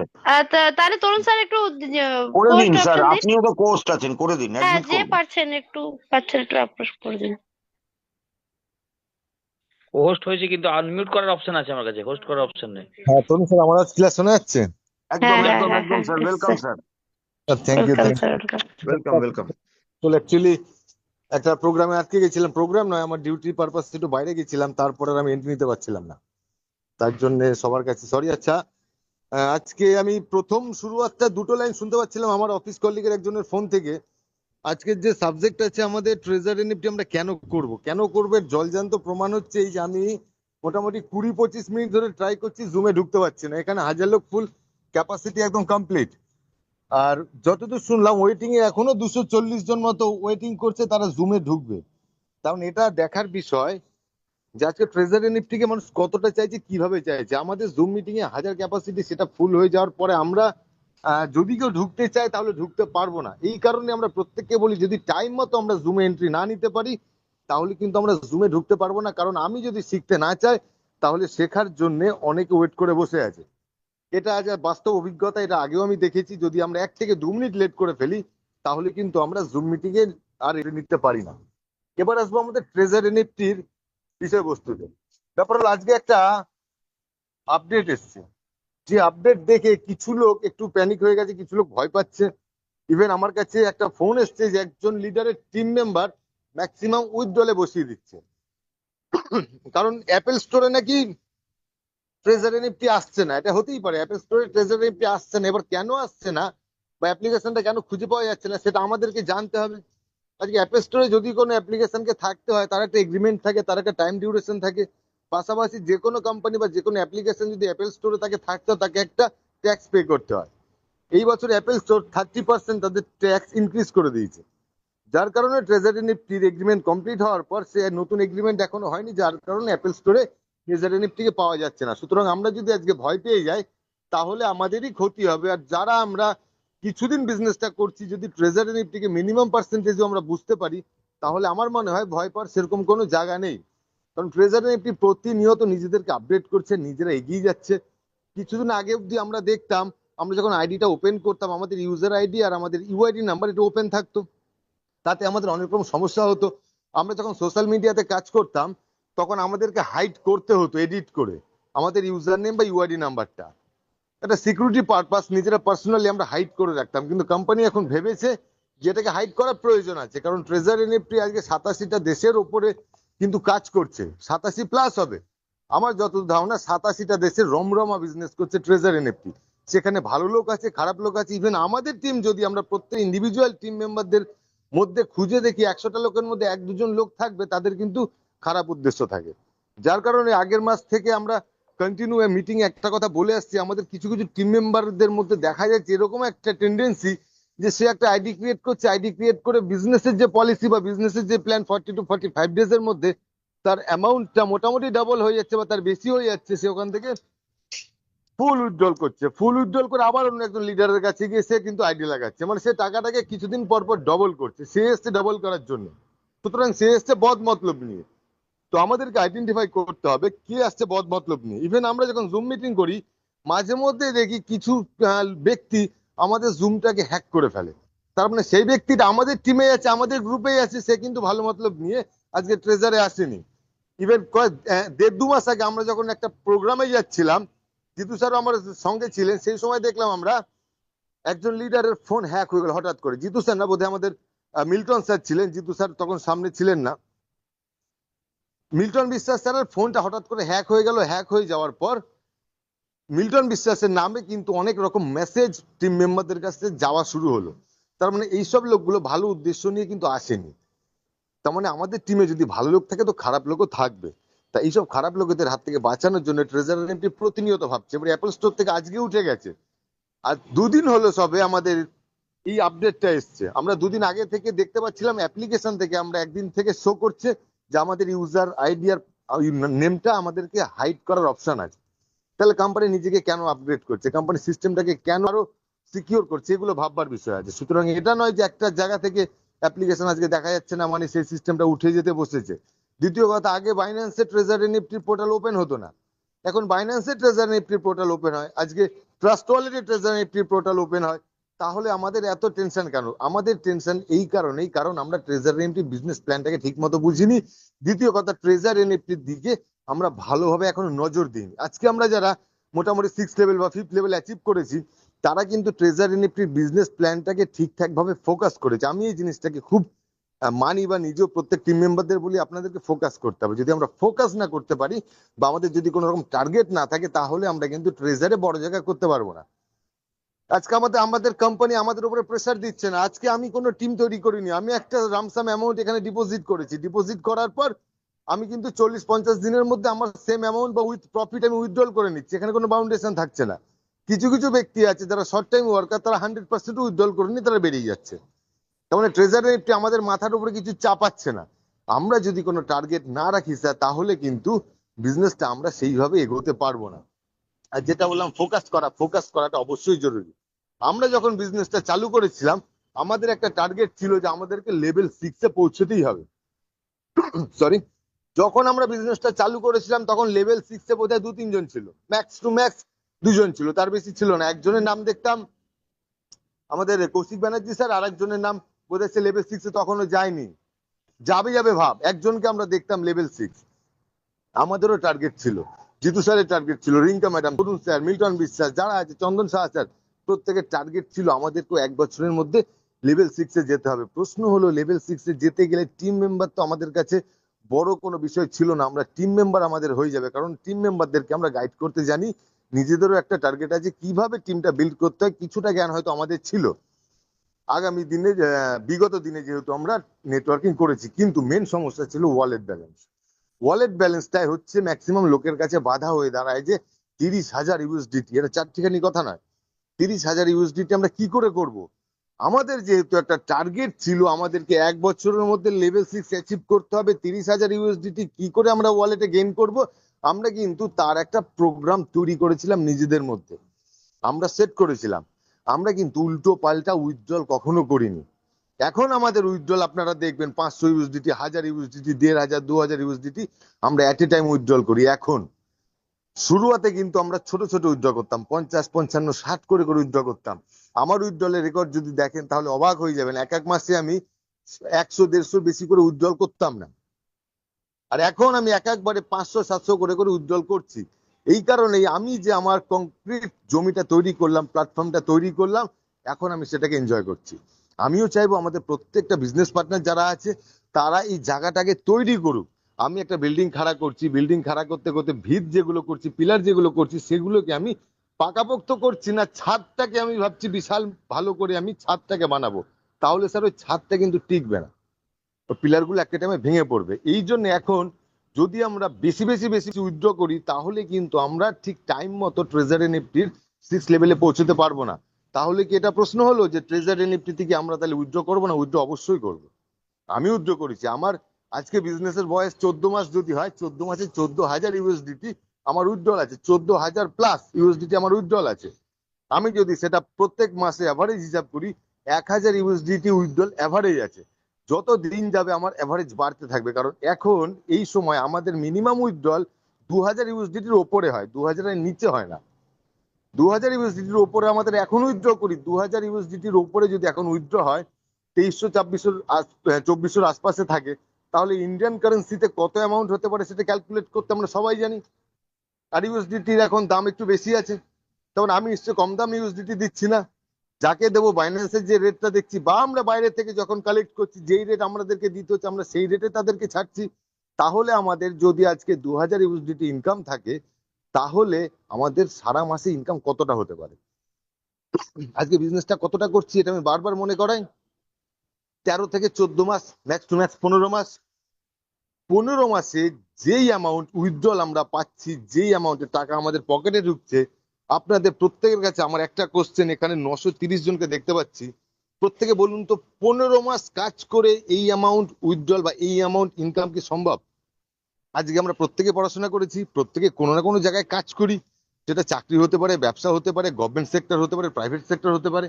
তাহলে তরুণ স্যার একটু করে দিন পোস্ট স্যার, অপশন দিন। আপনিও তো কোস্ট আছেন, করে দিন, হ্যাঁ, অ্যাডমিট যে করুন। পারছেন একটু অ্যাপ্রোচ করে দিন। হোস্ট হয়েছে কিন্তু আনমিউট করার অপশন আছে আমার কাছে, হোস্ট করার অপশন নেই। হ্যাঁ তরুণ স্যার, আমার আজ ক্লাস শোনা যাচ্ছে? একদম হ্যাঁ, হ্যাঁ, একদম হ্যাঁ, একদম হ্যাঁ, স্যার, ওয়েলকাম এসছে। Sir. Thank you, welcome thank sir, welcome. Welcome welcome. You. Actually একটা প্রোগ্রামে আটকে গেছিলাম, প্রোগ্রাম নয়, আমার ডিউটি পারপাস একটু বাইরে গেছিলাম, তারপরে আর আমি এন্ট্রি নিতে পারছিলাম না, তার জন্য সবার কাছে সরি। আচ্ছা, আজকে আমি প্রথম শুরুয়াতটা 2টো লাইন শুনতে পাচ্ছিলাম আমার অফিস কলিগের একজনের ফোন থেকে। আজকের যে সাবজেক্ট আছে আমাদের ট্রেজারি নিফটি, আমরা কেন করবো এর জলজান্ত প্রমাণ হচ্ছে এই যে আমি মোটামুটি 20-25 মিনিট ধরে ট্রাই করছি, জুমে ঢুকতে পারছি না। এখানে 1,000 লোক, ফুল ক্যাপাসিটি একদম কমপ্লিট। আর যতদূর শুনলাম ওয়েটিং এ এখনো 240 জন মতো ওয়েটিং করছে, তারা জুমে ঢুকবে। কারণ এটা দেখার বিষয় যে আজকে ট্রেজারি নিফটিকে মানুষ কতটা চাইছে, কিভাবে চাইছে। আমাদের জুম মিটিং এ 1,000 ক্যাপাসিটি, সেটা ফুল হয়ে যাওয়ার পরে আমরা যদি কেউ ঢুকতে চায় তাহলে ঢুকতে পারবো না। এই কারণে আমরা প্রত্যেককে বলি যদি টাইম মতো আমরা জুমে এন্ট্রি না নিতে পারি তাহলে কিন্তু আমরা জুমে ঢুকতে পারবো না। কারণ আমি যদি শিখতে না চাই তাহলে শেখার জন্য অনেকে ওয়েট করে বসে আছে। এটা আজ বাস্তব অভিজ্ঞতা, এটা আগেও আমি দেখেছি। যদি আমরা 1 থেকে 2 মিনিট লেট করে ফেলি তাহলে কিন্তু আমরা জুম মিটিং এ আর এটা নিতে পারি না। এবার আসবো আমাদের ট্রেজার এনএফটির বিষয়বস্তুতে। ব্যাপার হলো আজকে একটা আপডেট এসছে, যে আপডেট দেখে কিছু লোক একটু প্যানিক হয়ে গেছে, কিছু লোক ভয় পাচ্ছে। ইভেন আমার কাছে একটা ফোন এসছে যে একজন লিডারের টিম মেম্বার ম্যাক্সিমাম উইথড্রলে বসিয়ে দিচ্ছে, কারণ অ্যাপেল স্টোরে নাকি ট্রেজার এনএফটি আসছে না। এটা হতেই পারে, অ্যাপেল স্টোরে ট্রেজার এনএফটি আসছে না। এবার কেন আসছে না বা অ্যাপ্লিকেশনটা কেন খুঁজে পাওয়া যাচ্ছে না সেটা আমাদেরকে জানতে হবে। আজকে অ্যাপেল স্টোরে যদি কোনো অ্যাপ্লিকেশনকে থাকতে হয় তার একটা এগ্রিমেন্ট থাকে, তার একটা টাইম ডিউরেশন থাকে। পাশাপাশি যে কোনো কোম্পানি বা যে কোনো অ্যাপ্লিকেশন যদি অ্যাপেল স্টোরে তাকে থাকতে হয় তাকে একটা ট্যাক্স পে করতে হয়। এই বছর অ্যাপেল স্টোর 30% তাদের ট্যাক্স ইনক্রিজ করে দিয়েছে, যার কারণে ট্রেজারি নিফটির এগ্রিমেন্ট কমপ্লিট হওয়ার পর সে নতুন এগ্রিমেন্ট এখনো হয়নি, যার কারণে অ্যাপেল স্টোরে ট্রেজারি নিফটিকে পাওয়া যাচ্ছে না। সুতরাং আমরা যদি আজকে ভয় পেয়ে যাই তাহলে আমাদেরই ক্ষতি হবে। আর যারা আমরা কিছুদিন বিজনেসটা করছি যদি ট্রেজারি নিফটিকে মিনিমাম পার্সেন্টেজও আমরা বুঝতে পারি তাহলে আমার মনে হয় ভয় পাওয়ার সেরকম কোনো জায়গা নেই। কারণ ট্রেজারি নিফটি প্রতিনিয়ত নিজেদেরকে আপডেট করছে, নিজেরা এগিয়ে যাচ্ছে। কিছুদিন আগে অব্দি আমরা দেখতাম, আমরা যখন আইডিটা ওপেন করতাম আমাদের ইউজার আইডি আর আমাদের ইউআইডি নাম্বার এটা ওপেন থাকতো, তাতে আমাদের অনেক রকম সমস্যা হতো। আমরা যখন সোশ্যাল মিডিয়াতে কাজ করতাম তখন আমাদেরকে হাইড করতে হতো এডিট করে আমাদের ইউজার নেম বা ইউআইডি নাম্বারটা। একটা সিকিউরিটি পারপাস নিজেরা পার্সোনালি আমরা হাইড করে রাখতাম, কিন্তু কোম্পানি এখন ভেবেছে যেটাকে হাইড করার প্রয়োজন আছে। কারণ ট্রেজার এনএফটি আজকে 87টা দেশের ওপরে কিন্তু কাজ করছে, 87+ হবে। আমার যত ধারণা 87টা দেশের রমরমা বিজনেস করছে ট্রেজার এনএফটি। সেখানে ভালো লোক আছে, খারাপ লোক আছে। ইভেন আমাদের টিম যদি আমরা প্রত্যেক ইন্ডিভিজুয়াল টিম মেম্বারদের মধ্যে খুঁজে দেখি 100টা লোকের মধ্যে 1-2জন লোক থাকবে তাদের কিন্তু খারাপ উদ্দেশ্য থাকে। যার কারণে আগের মাস থেকে আমরা কন্টিনিউ মিটিং একটা কথা বলে আসছি, আমাদের কিছু কিছু টিম মেম্বারদের মধ্যে দেখা যাচ্ছে এরকম একটা টেন্ডেন্সি যে সে একটা আইডি ক্রিয়েট করছে, আইডি ক্রিয়েট করে বিজনেসের যে পলিসি বা বিজনেসের যে প্ল্যান 40 to 45 ডেজের মধ্যে তার অ্যামাউন্টটা মোটামুটি ডাবল হয়ে যাচ্ছে বা তার বেশি হয়ে যাচ্ছে। সে ওখান থেকে ফুল উইথড্রল করছে, ফুল উইথড্রল করে আবার অন্য একজন লিডারের কাছে গিয়ে সে কিন্তু আইডি লাগাচ্ছে, মানে সে টাকাটাকে কিছুদিন পর পর ডবল করছে। সে এসছে ডবল করার জন্য, সুতরাং সে এসছে বদ মতলব নিয়ে। তো আমাদেরকে আইডেন্টিফাই করতে হবে কে আসছে বদ মতলব নিয়ে। ইভেন আমরা যখন জুম মিটিং করি মাঝে মধ্যে দেখি কিছু ব্যক্তি আমাদের জুমটাকে হ্যাক করে ফেলে। তার মানে সেই ব্যক্তিটা আমাদের টিমে আছে, আমাদের গ্রুপে আছে, সে কিন্তু ভালো মতলব নিয়ে আজকে ট্রেজারে আসেনি। ইভেন 1.5-2 মাস আগে আমরা যখন একটা প্রোগ্রামে যাচ্ছিলাম, জিতু স্যার আমার সঙ্গে ছিলেন, সেই সময় দেখলাম আমরা একজন লিডারের ফোন হ্যাক হয়ে গেল হঠাৎ করে। জিতু স্যার না, বোধহয় আমাদের মিল্টন স্যার ছিলেন, জিতু স্যার তখন সামনে ছিলেন না। মিল্টন বিশ্বাস স্যারের ফোনটা হঠাৎ করে হ্যাক হয়ে গেল। হ্যাক হয়ে যাওয়ার পর মিল্টন বিশ্বাসের নামে কিন্তু অনেক রকম মেসেজ টিম মেম্বারদের কাছে যাওয়া শুরু হলো। তার মানে এইসব লোকগুলো ভালো উদ্দেশ্য নিয়ে কিন্তু আসেনি। তার মানে আমাদের টিমে যদি ভালো লোক থাকে তো খারাপ লোকও থাকবে। তা এইসব খারাপ লোকেদের হাত থেকে বাঁচানোর জন্য ট্রেজার এমপি প্রতিনিয়ত ভাবছে। এবার অ্যাপল স্টোর থেকে আজকে উঠে গেছে, আর 2 দিন হলো সবে আমাদের এই আপডেটটা এসছে। আমরা 2 দিন আগে থেকে দেখতে পাচ্ছিলাম অ্যাপ্লিকেশন থেকে, আমরা একদিন থেকে শো করছে যে আমাদের ইউজার আইডি আর নেমটা আমাদেরকে হাইড করার অপশন আছে। তাহলে কোম্পানি নিজেকে কেন আপগ্রেড করছে, কোম্পানি সিস্টেমটাকে কেন আরো সিকিউর করছে, এগুলো ভাববার বিষয় আছে। সুতরাং এটা নয় যে একটা জায়গা থেকে অ্যাপ্লিকেশন আজকে দেখা যাচ্ছে না মানে সেই সিস্টেমটা উঠে যেতে বসেছে। দ্বিতীয় কথা, আগে বাইন্যান্সে ট্রেজার এনএফটি পোর্টাল ওপেন হতো না, এখন বাইন্যান্সে ট্রেজার এনএফটি পোর্টাল ওপেন হয়, আজকে ট্রাস্ট ওয়ালেটে ট্রেজার এনএফটি পোর্টাল ওপেন হয়। তাহলে আমাদের এত টেনশন কেন? আমাদের টেনশন এই কারণেই, কারণ আমরা ট্রেজার এনএফটি বিজনেস প্ল্যানটাকে ঠিক মতো বুঝিনি। দ্বিতীয় কথা, ট্রেজার এনএফটির দিকে আমরা ভালোভাবে এখনো নজর দিইনি। আজকে আমরা যারা মোটামুটি 6 লেভেল বা 5th লেভেল অ্যাচিভ করেছি তারা কিন্তু ট্রেজার এনএফটির বিজনেস প্ল্যানটাকে ঠিকঠাক ভাবে ফোকাস করেছে। আমি এই জিনিসটাকে খুব মানি বা নিজেও প্রত্যেক টিম মেম্বারদের বলি আপনাদেরকে ফোকাস করতে হবে। যদি আমরা ফোকাস না করতে পারি বা আমাদের যদি কোনো রকম টার্গেট না থাকে তাহলে আমরা কিন্তু ট্রেজারে বড় জায়গা করতে পারবো না। আজকে আমাদের আমাদের কোম্পানি আমাদের উপরে প্রেসার দিচ্ছে না। আজকে আমি কোনো টিম তৈরি করিনি, আমি একটা রামসাম অ্যামাউন্ট এখানে ডিপোজিট করেছি। ডিপোজিট করার পর আমি কিন্তু 40-50 দিনের মধ্যে আমার সেম অ্যামাউন্ট বা উইথ প্রফিট আমি উইথড্রল করে নিচ্ছি, এখানে কোনো বাউন্ডেশন থাকছে না। কিছু কিছু ব্যক্তি আছে যারা শর্ট টাইম ওয়ার্কার, তারা 100% উইথড্রল করে নি, তারা বেরিয়ে যাচ্ছে। তার মানে ট্রেজারি একটি আমাদের মাথার উপরে কিছু চাপাচ্ছে না। আমরা যদি কোনো টার্গেট না রাখি স্যার তাহলে কিন্তু বিজনেসটা আমরা সেইভাবে এগোতে পারবো না। আর যেটা বললাম ফোকাস করা, ফোকাস করাটা অবশ্যই জরুরি। আমরা যখন বিজনেসটা চালু করেছিলাম আমাদের একটা টার্গেট ছিল যে আমাদেরকে লেভেল 6-এ পৌঁছতেই হবে। সরি, যখন আমরা বিজনেসটা চালু করেছিলাম তখন লেভেল 6-এ বোধহয় 2-3 জন ছিল, ম্যাক্স টু ম্যাক্স 2 জন ছিল, তার বেশি ছিল না। একজনের নাম দেখতাম আমাদের কৌশিক ব্যানার্জি স্যার, আর একজনের নাম বোধহয় সে লেভেল 6-এ তখনও যায়নি, যাবে যাবে ভাব। একজনকে আমরা দেখতাম লেভেল 6। আমাদেরও টার্গেট ছিল, জিতু স্যারের টার্গেট ছিল, রিঙ্কা ম্যাডাম, তরুণ স্যার, মিল্টন বিশ্বাস যারা আছে, চন্দন সাহা স্যার, প্রত্যেকের টার্গেট ছিল আমাদেরকে 1 বছরের মধ্যে লেভেল 6-এ যেতে হবে। প্রশ্ন হলো লেভেল 6-এ যেতে গেলে টিম মেম্বার তো আমাদের কাছে বড় কোনো বিষয় ছিল না। আমরা টিম মেম্বার আমাদের হয়ে যাবে, কারণ টিম মেম্বারদেরকে আমরা গাইড করতে জানি, নিজেদেরও একটা টার্গেট আছে কিভাবে টিমটা বিল্ড করতে হয়, কিছুটা জ্ঞান হয়তো আমাদের ছিল। আগামী দিনে বিগত দিনে যেহেতু আমরা নেটওয়ার্কিং করেছি, কিন্তু মেন সমস্যা ছিল ওয়ালেট ব্যালেন্স। ওয়ালেট ব্যালেন্সটাই হচ্ছে ম্যাক্সিমাম লোকের কাছে বাধা হয়ে দাঁড়ায় যে 30,000 ইউএসডিটি, এটা চারটিখানি কথা নয়। 30,000 ইউএসডিটি আমরা কি করে করব? আমাদের যেহেতু একটা টার্গেট ছিল আমাদেরকে 1 বছরের মধ্যে লেভেল 6 অ্যাচিভ করতে হবে, 30,000 ইউএসডিটি কি করে আমরা ওয়ালেটে গেইন করব, আমরা কিন্তু তার একটা প্রোগ্রাম তৈরি করেছিলাম নিজেদের মধ্যে, আমরা সেট করেছিলাম। আমরা কিন্তু উল্টো পাল্টা উইথড্রল কখনো করিনি। এখন আমাদের উইথড্রল আপনারা দেখবেন 500 ইউএসডিটি, 1000 ইউএসডিটি, 1500, 2000 ইউএসডিটি আমরা এট এ টাইম উইথড্রল করি। এখন শুরুতে কিন্তু আমরা ছোট ছোট উইথড্র করতাম, 50, 55, 60 করে করে উইথড্র করতাম। আমার উইথড্রলের রেকর্ড যদি দেখেন তাহলে অবাক হয়ে যাবেন, এক এক মাসে আমি 100, 150 বেশি করে উইথড্রল করতাম না। আর এখন আমি একবারে 500, 700 করে করে উইথড্রল করছি। এই কারণেই আমি যে আমার কংক্রিট জমিটা তৈরি করলাম, প্ল্যাটফর্মটা তৈরি করলাম, এখন আমি সেটাকে এনজয় করছি। আমিও চাইবো আমাদের প্রত্যেকটা বিজনেস পার্টনার যারা আছে তারা এই জায়গাটাকে তৈরি করুক। আমি একটা বিল্ডিং খাড়া করছি, বিল্ডিং খাড়া করতে করতে ভিত যেগুলো করছি, পিলার যেগুলো করছি, সেগুলোকে আমি পাকাপোক্ত করছি না, ছাদটাকে আমি ভাবছি বিশাল ভালো করে আমি ছাদটাকে বানাবো। তাহলে স্যার ওই ছাদটা কিন্তু টিকবে না, পিলারগুলো একটা টাইমে ভেঙে পড়বে। এই জন্য এখন যদি আমরা বেশি বেশি বেশি উইথড্র করি তাহলে কিন্তু আমরা ঠিক টাইম মতো ট্রেজারি নিফটির 6 লেভেলে পৌঁছতে পারবো না। তাহলে কি এটা প্রশ্ন হলো যে ট্রেজারি নিফটি থেকে আমরা তাহলে উইথড্র করবো না? উইথড্র অবশ্যই করবো। আমি উইথড্র করেছি। আমার আজকে বিজনেসের বয়স 14 মাস যদি হয়, 14 মাসে 14,000 ইউএসডিটি আমার উইথড্রল আছে, 14,000 প্লাস ইউএসডিটি আমার উইথড্রল আছে। আমি যদি সেটা প্রত্যেক মাসে অ্যাভারেজ হিসাব করি, 1,000 ইউএসডিটি উইথড্রল অ্যাভারেজ আছে। যত দিন যাবে আমার অ্যাভারেজ বাড়তে থাকবে, কারণ এখন এই সময় আমাদের মিনিমাম উইথড্রল 2,000 ইউএসডিটির ওপরে হয়, 2,000-এর নিচে হয় না। 2,000 ইউএসডিটির ওপরে আমাদের এখন উইথড্র করি, 2,000 ইউএসডিটির ওপরে যদি এখন উইথড্র হয় 2300, 2400 আশপাশে থাকে, তাহলে ইন্ডিয়ান কারেন্সিতে কত অ্যামাউন্ট হতে পারে সেটা ক্যালকুলেট করতে আমরা সবাই জানি। আর ইউএসডিটির এখন দাম একটু বেশি আছে, তখন আমি নিশ্চয়ই কম দাম ইউএসডিটি দিচ্ছি না। যাকে দেবো বাইন্যান্সের যে রেটটা দেখছি বা আমরা বাইরে থেকে যখন কালেক্ট করছি যেই রেট আমাদেরকে দিতে হচ্ছে আমরা সেই রেটে তাদেরকে ছাড়ছি। তাহলে আমাদের যদি আজকে 2,000 ইউএসডিটি ইনকাম থাকে তাহলে আমাদের সারা মাসে ইনকাম কতটা হতে পারে? আজকে বিজনেসটা কতটা করছি এটা আমি বারবার মনে করাই। 13 থেকে 14 মাস, ম্যাক্স টু ম্যাক্স 15 মাস। 15 মাসে যেই অ্যামাউন্ট উইথড্রল আমরা পাচ্ছি, যেই অ্যামাউন্টের টাকা আমাদের পকেটে ঢুকছে, আপনাদের প্রত্যেকের কাছে আমার একটা কোশ্চেন, এখানে 930 জনকে দেখতে পাচ্ছি, প্রত্যেকে বলুন তো 15 মাস কাজ করে এই অ্যামাউন্ট উইথড্রল বা এই অ্যামাউন্ট ইনকাম কি সম্ভব? আজকে আমরা প্রত্যেকে পড়াশোনা করেছি, প্রত্যেকে কোনো না কোনো জায়গায় কাজ করি, সেটা চাকরি হতে পারে, ব্যবসা হতে পারে, গভর্নমেন্ট সেক্টর হতে পারে, প্রাইভেট সেক্টর হতে পারে।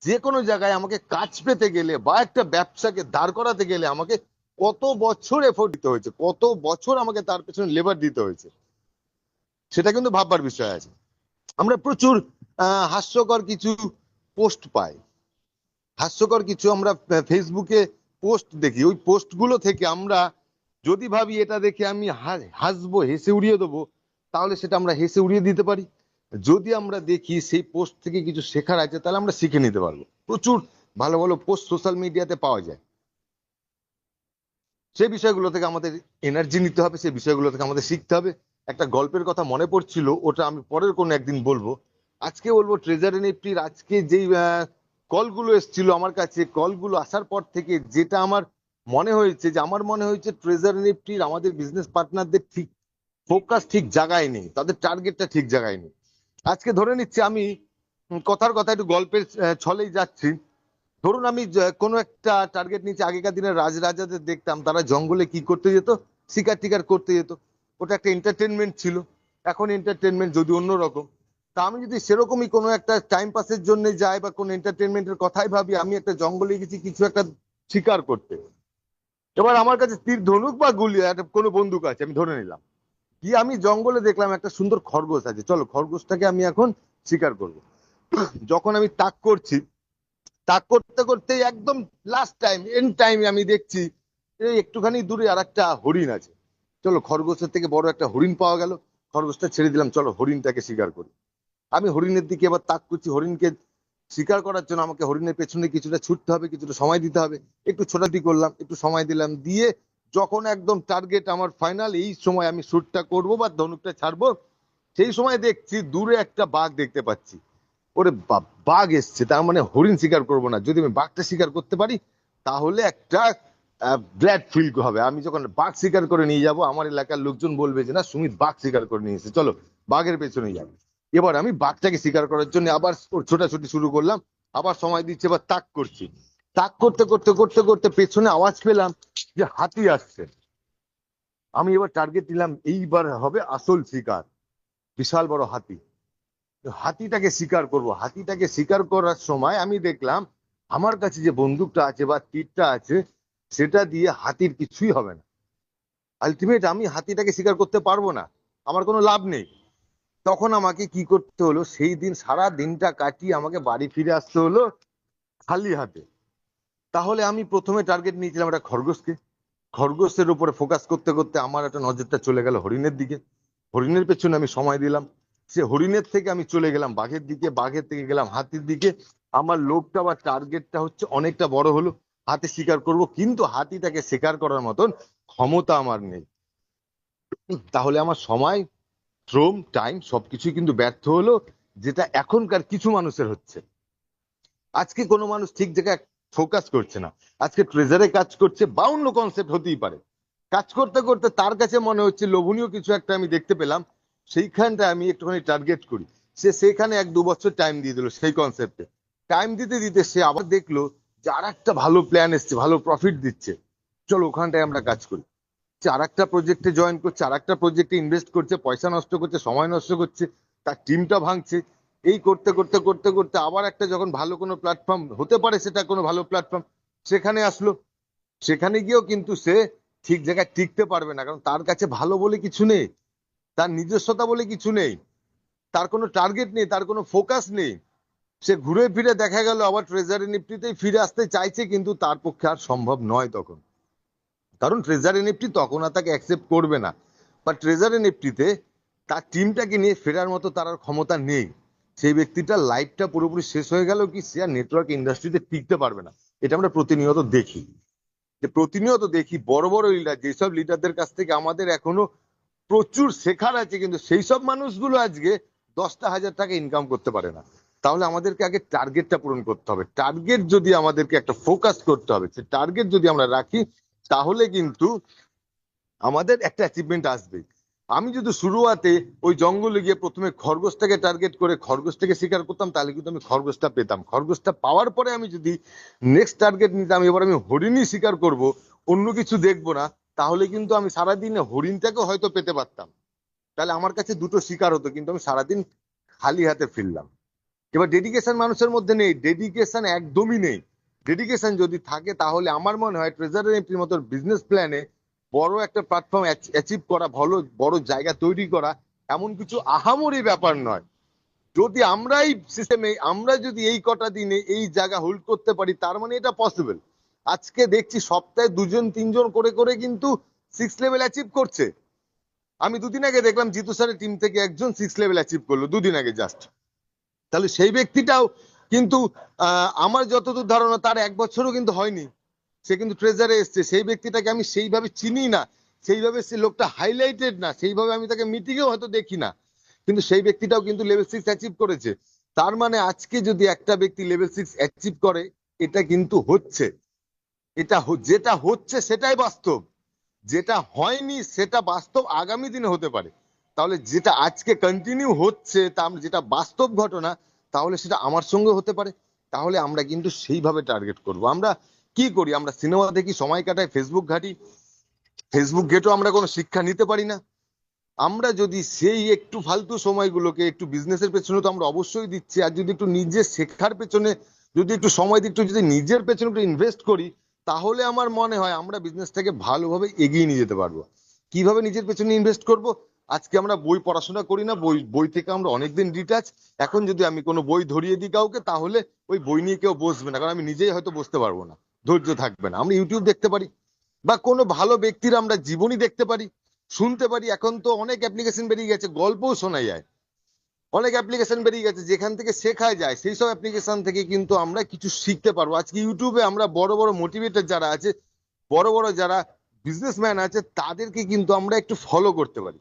যে কোনো জায়গায় আমাকে কাজ পেতে গেলে বা একটা ব্যবসাকে দাঁড় করাতে গেলে আমাকে কত বছর এফোর্ট দিতে হয়েছে, কত বছর আমাকে তার পেছনে লেবার দিতে হয়েছে, সেটা কিন্তু ভাববার বিষয় আছে। আমরা প্রচুর হাস্যকর কিছু পোস্ট পাই, হাস্যকর কিছু আমরা ফেসবুকে পোস্ট দেখি। ওই পোস্টগুলো থেকে আমরা যদি ভাবি এটা দেখে আমি হাসবো, হেসে উড়িয়ে দেবো, তাহলে সেটা আমরা হেসে উড়িয়ে দিতে পারি। যদি আমরা দেখি সেই পোস্ট থেকে কিছু শেখার আছে তাহলে আমরা শিখে নিতে পারবো। প্রচুর ভালো ভালো পোস্ট সোশ্যাল মিডিয়াতে পাওয়া যায়। সেই বিষয়গুলো থেকে আমাদের এনার্জি নিতে হবে, সেই বিষয়গুলো থেকে আমাদের শিখতে হবে। একটা গল্পের কথা মনে পড়ছিল, ওটা আমি পরের কোনো একদিন বলবো। আজকে বলবো ট্রেজারি নিফটির আজকে যেই কলগুলো এসেছিল আমার কাছে, কলগুলো আসার পর থেকে যেটা আমার মনে হয়েছে, যে আমার মনে হয়েছে ট্রেজারি নিফটির আমাদের বিজনেস পার্টনারদের ঠিক ফোকাস ঠিক জায়গায় নেই, তাদের টার্গেটটা ঠিক জায়গায় নেই। আজকে ধরে নিচ্ছি আমি কথার কথা একটু গল্পের ছলেই যাচ্ছি। ধরুন আমি কোনো একটা টার্গেট নিচে, আগেকার দিনের রাজরাজাদের দেখতাম তারা জঙ্গলে কি করতে যেত, শিকার টিকার করতে যেত, ওটা একটা এন্টারটেনমেন্ট ছিল। এখন এন্টারটেনমেন্ট যদি অন্যরকম, তা আমি যদি সেরকমই কোনো একটা টাইম পাসের জন্য যাই বা কোনো এন্টারটেনমেন্টের কথাই ভাবি, আমি একটা জঙ্গলে গেছি কিছু একটা শিকার করতে, এবার আমার কাছে তীর ধনুক বা গুলি একটা কোনো বন্দুক আছে, আমি ধরে নিলাম, কি আমি জঙ্গলে দেখলাম একটা সুন্দর খরগোশ আছে, চলো খরগোশটাকে আমি এখন শিকার করব। যখন আমি তাক করছি, তাক করতে করতে একদম লাস্ট টাইম এন্ড টাইমে আমি দেখছি এই একটুখানি দূরে আর একটা হরিণ আছে, চলো খরগোশের থেকে বড় একটা হরিণ পাওয়া গেল, খরগোশটা ছেড়ে দিলাম, চলো হরিণটাকে শিকার করি। আমি হরিণের দিকে এবার তাক করছি, হরিণকে শিকার করার জন্য আমাকে হরিণের পেছনে কিছুটা ছুটতে হবে, কিছুটা সময় দিতে হবে, একটু ছোটাছুটি করলাম, একটু সময় দিলাম, দিয়ে যখন একদম টার্গেট আমার ফাইনাল, এই সময় আমি শুটটা করব বা ধনুকটা ছাড়বো, সেই সময় দেখছি দূরে একটা বাঘ দেখতে পাচ্ছি। ওরে বাঘ এসছে, তার মানে হরিণ শিকার করব না, যদি আমি বাঘটা শিকার করতে পারি তাহলে একটা ব্ল্যাড ফিল হবে। আমি যখন বাঘ শিকার করে নিয়ে যাব, আমার এলাকার লোকজন বলবে যে না সুমিত বাঘ শিকার করে নিয়ে এসেছে, চলো বাঘের পেছনে যাবে। এবার আমি বাঘটাকে শিকার করার জন্য আবার ওর ছোটাছুটি শুরু করলাম, আবার সময় দিচ্ছি, এবার তাক করছি, তাক করতে করতে করতে করতে পেছনে আওয়াজ পেলাম যে হাতি আসছে। আমি এবার টার্গেট দিলাম, এইবার হবে আসল শিকার, বিশাল বড় হাতি, হাতিটাকে শিকার করব। হাতিটাকে শিকার করার সময় আমি দেখলাম আমার কাছে যে বন্দুকটা আছে বা তীরটা আছে, সেটা দিয়ে হাতির কিছুই হবে না, আলটিমেট আমি হাতিটাকে শিকার করতে পারবো না, আমার কোনো লাভ নেই। তখন আমাকে কি করতে হলো, সেই দিন সারা দিনটা কাটিয়ে আমাকে বাড়ি ফিরে আসতে হলো খালি হাতে। তাহলে আমি প্রথমে টার্গেট নিয়েছিলাম একটা খরগোশকে, খরগোশের উপরে ফোকাস করতে করতে আমার একটা নজরটা চলে গেল হরিণের দিকে, হরিণের পেছনে আমি সময় দিলাম, সে হরিণের থেকে আমি চলে গেলাম বাঘের দিকে, বাঘের থেকে গেলাম হাতির দিকে। আমার লোভটা বা টার্গেটটা হচ্ছে অনেকটা বড় হলো, হাতি শিকার করব, কিন্তু হাতিটাকে শিকার করার মতন ক্ষমতা আমার নেই। তাহলে আমার সময়, শ্রম, টাইম সবকিছুই কিন্তু ব্যর্থ হলো, যেটা এখনকার কিছু মানুষের হচ্ছে। আজকে কোনো মানুষ ঠিক জায়গায় ফোকাস করছে না, আজকে ট্রেজারে কাজ করছে বা অন্য কনসেপ্ট হতেই পারে, কাজ করতে করতে তার কাছে মনে হচ্ছে লোভনীয় কিছু একটা আমি দেখতে পেলাম, সেইখানটা আমি একটুখানি টার্গেট করি, সে সেখানে 1-2 বছর টাইম দিয়ে দিল সেই কনসেপ্টে। টাইম দিতে দিতে সে আবার দেখলো যে আর একটা ভালো প্ল্যান এসছে, ভালো প্রফিট দিচ্ছে, চলো ওখানটায় আমরা কাজ করি। সে আর একটা প্রজেক্টে জয়েন করছে, আর একটা প্রজেক্টে ইনভেস্ট করছে, পয়সা নষ্ট করছে, সময় নষ্ট করছে, তার টিমটা ভাঙছে, এই করতে করতে করতে করতে আবার একটা যখন ভালো কোনো প্ল্যাটফর্ম হতে পারে, সেটা কোনো ভালো প্ল্যাটফর্ম সেখানে আসলো, সেখানে গিয়েও কিন্তু সে ঠিক জায়গায় টিকতে পারবে না, কারণ তার কাছে ভালো বলে কিছু নেই, তার নিজস্বতা বলে কিছু নেই, তার কোনো টার্গেট নেই, তার কোনো ফোকাস নেই। সে ঘুরে ফিরে দেখা গেল আবার ট্রেজারি নিফটিতেই ফিরে আসতে চাইছে, কিন্তু তার পক্ষে আর সম্ভব নয় তখন, কারণ ট্রেজারি নিফটি তখন আর তাকে অ্যাকসেপ্ট করবে না, বা ট্রেজারি নিফটিতে তার টিমটাকে নিয়ে ফেরার মতো তার আর ক্ষমতা নেই। সেই ব্যক্তিটার লাইফটা পুরোপুরি শেষ হয়ে গেল, কি সে আর নেটওয়ার্ক ইন্ডাস্ট্রিতে টিকতে পারবে না। এটা আমরা প্রতিনিয়ত দেখি, যে প্রতিনিয়ত দেখি বড় বড় লিডার, যেসব লিডারদের কাছ থেকে আমাদের এখনো প্রচুর শেখার আছে, কিন্তু সেই সব মানুষগুলো আজকে 10,000 টাকা ইনকাম করতে পারে না। তাহলে আমাদেরকে আগে টার্গেটটা পূরণ করতে হবে, টার্গেট যদি আমাদেরকে একটা ফোকাস করতে হবে, সে টার্গেট যদি আমরা রাখি তাহলে কিন্তু আমাদের একটা অ্যাচিভমেন্ট আসবে। আমি যদি শুরুয়াতে ওই জঙ্গলে গিয়ে প্রথমে খরগোশটাকে টার্গেট করে খরগোশটাকে শিকার করতাম, তাহলে কিন্তু আমি খরগোশটা পেতাম, খরগোশটা পাওয়ার পরে আমি যদি নেক্সট টার্গেট নিতাম, এবার আমি হরিণই শিকার করব, অন্য কিছু দেখবো না, তাহলে কিন্তু আমি সারাদিনে হরিণটাকে হয়তো পেতে পারতাম, তাহলে আমার কাছে দুটো শিকার হতো, কিন্তু আমি সারাদিন খালি হাতে ফিরলাম। এবার ডেডিকেশন মানুষের মধ্যে নেই, ডেডিকেশন একদমই নেই। ডেডিকেশন যদি থাকে তাহলে আমার মনে হয় ট্রেজারি নিফটির মতো বিজনেস প্ল্যানে বড় একটা প্ল্যাটফর্ম অ্যাচিভ করা, ভালো বড় জায়গা তৈরি করা এমন কিছু আহামরি ব্যাপার নয়। যদি আমরা এই সিস্টেমে, আমরা যদি এই কটা দিনে এই জায়গা হোল্ড করতে পারি, তার মানে এটা পসিবল। আজকে দেখছি সপ্তাহে 2-3 জন করে করে কিন্তু 6 লেভেল অ্যাচিভ করছে। আমি দুদিন আগে দেখলাম জিতু স্যারের টিম থেকে একজন 6 লেভেল অ্যাচিভ করলো দুদিন আগে জাস্ট। তাহলে সেই ব্যক্তিটাও কিন্তু আমার যতদূর ধারণা তার 1 বছরও কিন্তু হয়নি, সে কিন্তু ট্রেজারে এসছে। সেই ব্যক্তিটাকে আমি সেইভাবে চিনি না, সেইভাবে সে লোকটা হাইলাইটেড না, সেইভাবে আমি তাকে মিটিংয়েও হয়তো দেখি না, কিন্তু সেই ব্যক্তিটাও কিন্তু লেভেল 6 অ্যাচিভ করেছে। তার মানে আজকে যদি একটা ব্যক্তি লেভেল 6 অ্যাচিভ করে, এটা কিন্তু হচ্ছে, যেটা হচ্ছে সেটাই বাস্তব, যেটা হয়নি সেটা বাস্তব আগামী দিনে হতে পারে। তাহলে যেটা আজকে কন্টিনিউ হচ্ছে, যেটা বাস্তব ঘটনা, তাহলে সেটা আমার সঙ্গে হতে পারে। তাহলে আমরা কিন্তু সেইভাবে টার্গেট করব। আমরা কি করি, আমরা সিনেমা দেখি, সময় কাটাই, ফেসবুক ঘাঁটি, ফেসবুক ঘেটেও আমরা কোনো শিক্ষা নিতে পারি না। আমরা যদি সেই একটু ফালতু সময়গুলোকে একটু বিজনেসের পেছনে তো আমরা অবশ্যই দিচ্ছি, আর যদি একটু নিজের শেখার পেছনে যদি একটু সময় দিই, একটু যদি নিজের পেছনে একটু ইনভেস্ট করি, তাহলে আমার মনে হয় আমরা বিজনেসটাকে ভালোভাবে এগিয়ে নিয়ে যেতে পারবো। কিভাবে নিজের পেছনে ইনভেস্ট করব? আজকে আমরা বই পড়াশোনা করি না, বই বই থেকে আমরা অনেকদিন ডিটাচ। এখন যদি আমি কোনো বই ধরিয়ে দিই কাউকে, তাহলে ওই বই নিয়ে কেউ বসবে না, কারণ আমি নিজেই হয়তো বসতে পারবো না, ধৈর্য থাকবে না। আমরা ইউটিউব দেখতে পারি, বা কোনো ভালো ব্যক্তির আমরা জীবনী দেখতে পারি, শুনতে পারি। এখন তো অনেক অ্যাপ্লিকেশন বেরিয়ে গেছে, গল্পও শোনা যায়। অনেক অ্যাপ্লিকেশন বেরিয়ে গেছে যেখান থেকে শেখা যায়, সেই সব অ্যাপ্লিকেশন থেকে কিন্তু আমরা কিছু শিখতে পারবো। আজকে ইউটিউবে আমরা বড় বড় মোটিভেটর যারা আছে, বড় বড় যারা বিজনেসম্যান আছে, তাদেরকে কিন্তু আমরা একটু ফলো করতে পারি।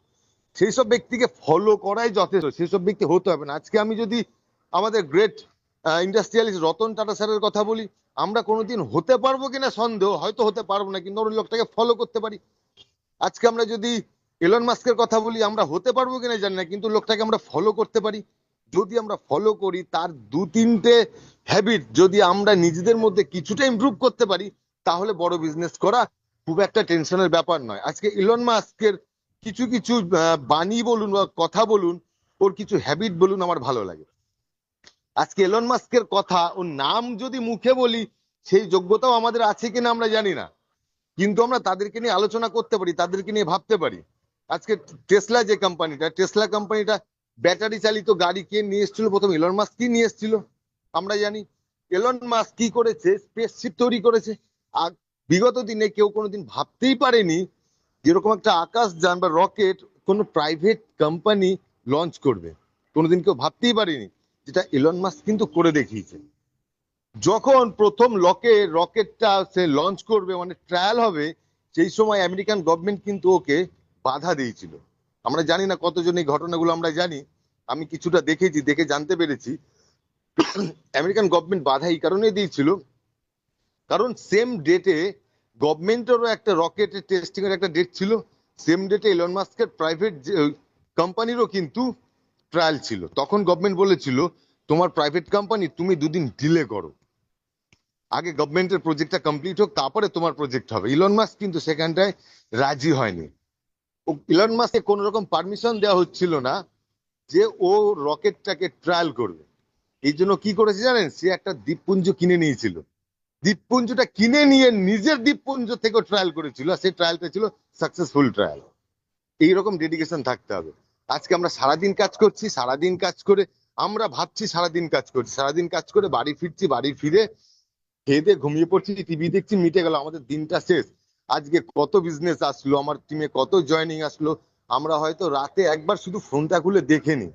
সেই সব ব্যক্তিকে ফলো করাই যথেষ্ট, সেই সব ব্যক্তি হতে হবে না। আজকে আমি যদি আমাদের গ্রেট ইন্ডাস্ট্রিয়ালিস্ট রতন টাটা স্যারের কথা বলি, আমরা কোনোদিন হতে পারবো কিনা সন্দেহ, হয়তো হতে পারবো না, কিন্তু ওই লোকটাকে ফলো করতে পারি। আজকে আমরা যদি এলন মাস্কের কথা বলি, আমরা হতে পারবো কিনা জানি না, কিন্তু লোকটাকে আমরা ফলো করতে পারি। যদি আমরা ফলো করি, তার দু তিনটে হ্যাবিট যদি আমরা নিজেদের মধ্যে কিছুটা ইমপ্রুভ করতে পারি, তাহলে বড় বিজনেস করা খুব একটা টেনশনের ব্যাপার নয়। আজকে ইলন মাস্কের কিছু কিছু বাণী বলুন বা কথা বলুন, ওর কিছু হ্যাবিট বলুন, আমার ভালো লাগে। আজকে এলন মাস্কের কথা, ওর নাম যদি মুখে বলি, সেই যোগ্যতাও আমাদের আছে কিনা আমরা জানি না, কিন্তু আমরা তাদেরকে নিয়ে আলোচনা করতে পারি, তাদেরকে নিয়ে ভাবতে পারি। আজকে টেসলা যে কোম্পানিটা, টেসলা কোম্পানিটা ব্যাটারি চালিত গাড়ি কে নিয়ে এসেছিল? প্রথম এলন মাস্ক কি নিয়ে এসেছিল আমরা জানি। এলন মাস্ক কি করেছে? স্পেসশিপ তৈরি করেছে। আর বিগত দিনে কেউ কোনোদিন ভাবতেই পারেনি যেরকম একটা আকাশযান বা রকেট কোনো প্রাইভেট কোম্পানি লঞ্চ করবে। কোনোদিন কেউ ভাবতেই পারেনি, যেটা এলন মাস্ক কিন্তু করে দেখিয়েছে। যখন প্রথম রকেটটা সে লঞ্চ করবে, মানে ট্রায়াল হবে, সেই সময় আমেরিকান গভর্নমেন্ট কিন্তু ওকে বাধা দিয়েছিল। আমরা জানি না কতজন এই ঘটনাগুলো আমরা জানি, আমি কিছুটা দেখেছি, দেখে জানতে পেরেছি। আমেরিকান গভর্নমেন্ট বাধা এই কারণে দিয়েছিল, কারণ সেম ডেটে গভর্নমেন্টেরও একটা রকেটের টেস্টিং এর একটা ডেট ছিল, সেম ডেটে এলন মাস্কের প্রাইভেট কোম্পানিরও কিন্তু ট্রায়াল ছিল। তখন গভর্নমেন্ট বলেছিল, তোমার প্রাইভেট কোম্পানি তুমি দুদিন ডিলে করো, আগে গভর্নমেন্টের প্রজেক্টটা কমপ্লিট হোক, তারপরে তোমার প্রজেক্ট হবে। ইলন মাস্ক কিন্তু সেখানটায় রাজি হয়নি। ইলন মাস্ককে কোন রকম পারমিশন দেওয়া হচ্ছিল না যে ও রকেটটাকে ট্রায়াল করবে। এই জন্য কি করেছে জানেন? সে একটা দ্বীপপুঞ্জ কিনে নিয়েছিল, দ্বীপপুঞ্জটা কিনে নিয়ে নিজের দ্বীপপুঞ্জ থেকে ট্রায়াল করেছিল, আর সেই ট্রায়ালটা ছিল সাকসেসফুল ট্রায়াল। এইরকম ডেডিকেশন থাকতে হবে। আজকে আমরা সারাদিন কাজ করছি, সারাদিন কাজ করে আমরা ভাবছি সারাদিন কাজ করছি, সারাদিন কাজ করে বাড়ি ফিরছি, বাড়ি ফিরে খেয়ে দিয়ে ঘুমিয়ে পড়ছি, টিভি দেখছি, মিটে গেল, আমাদের দিনটা শেষ। আজকে কত বিজনেস আসলো, আমার টিমে কত জয়েনিং আসলো, আমরা হয়তো রাতে একবার শুধু ফোনটা খুলে দেখে নিই।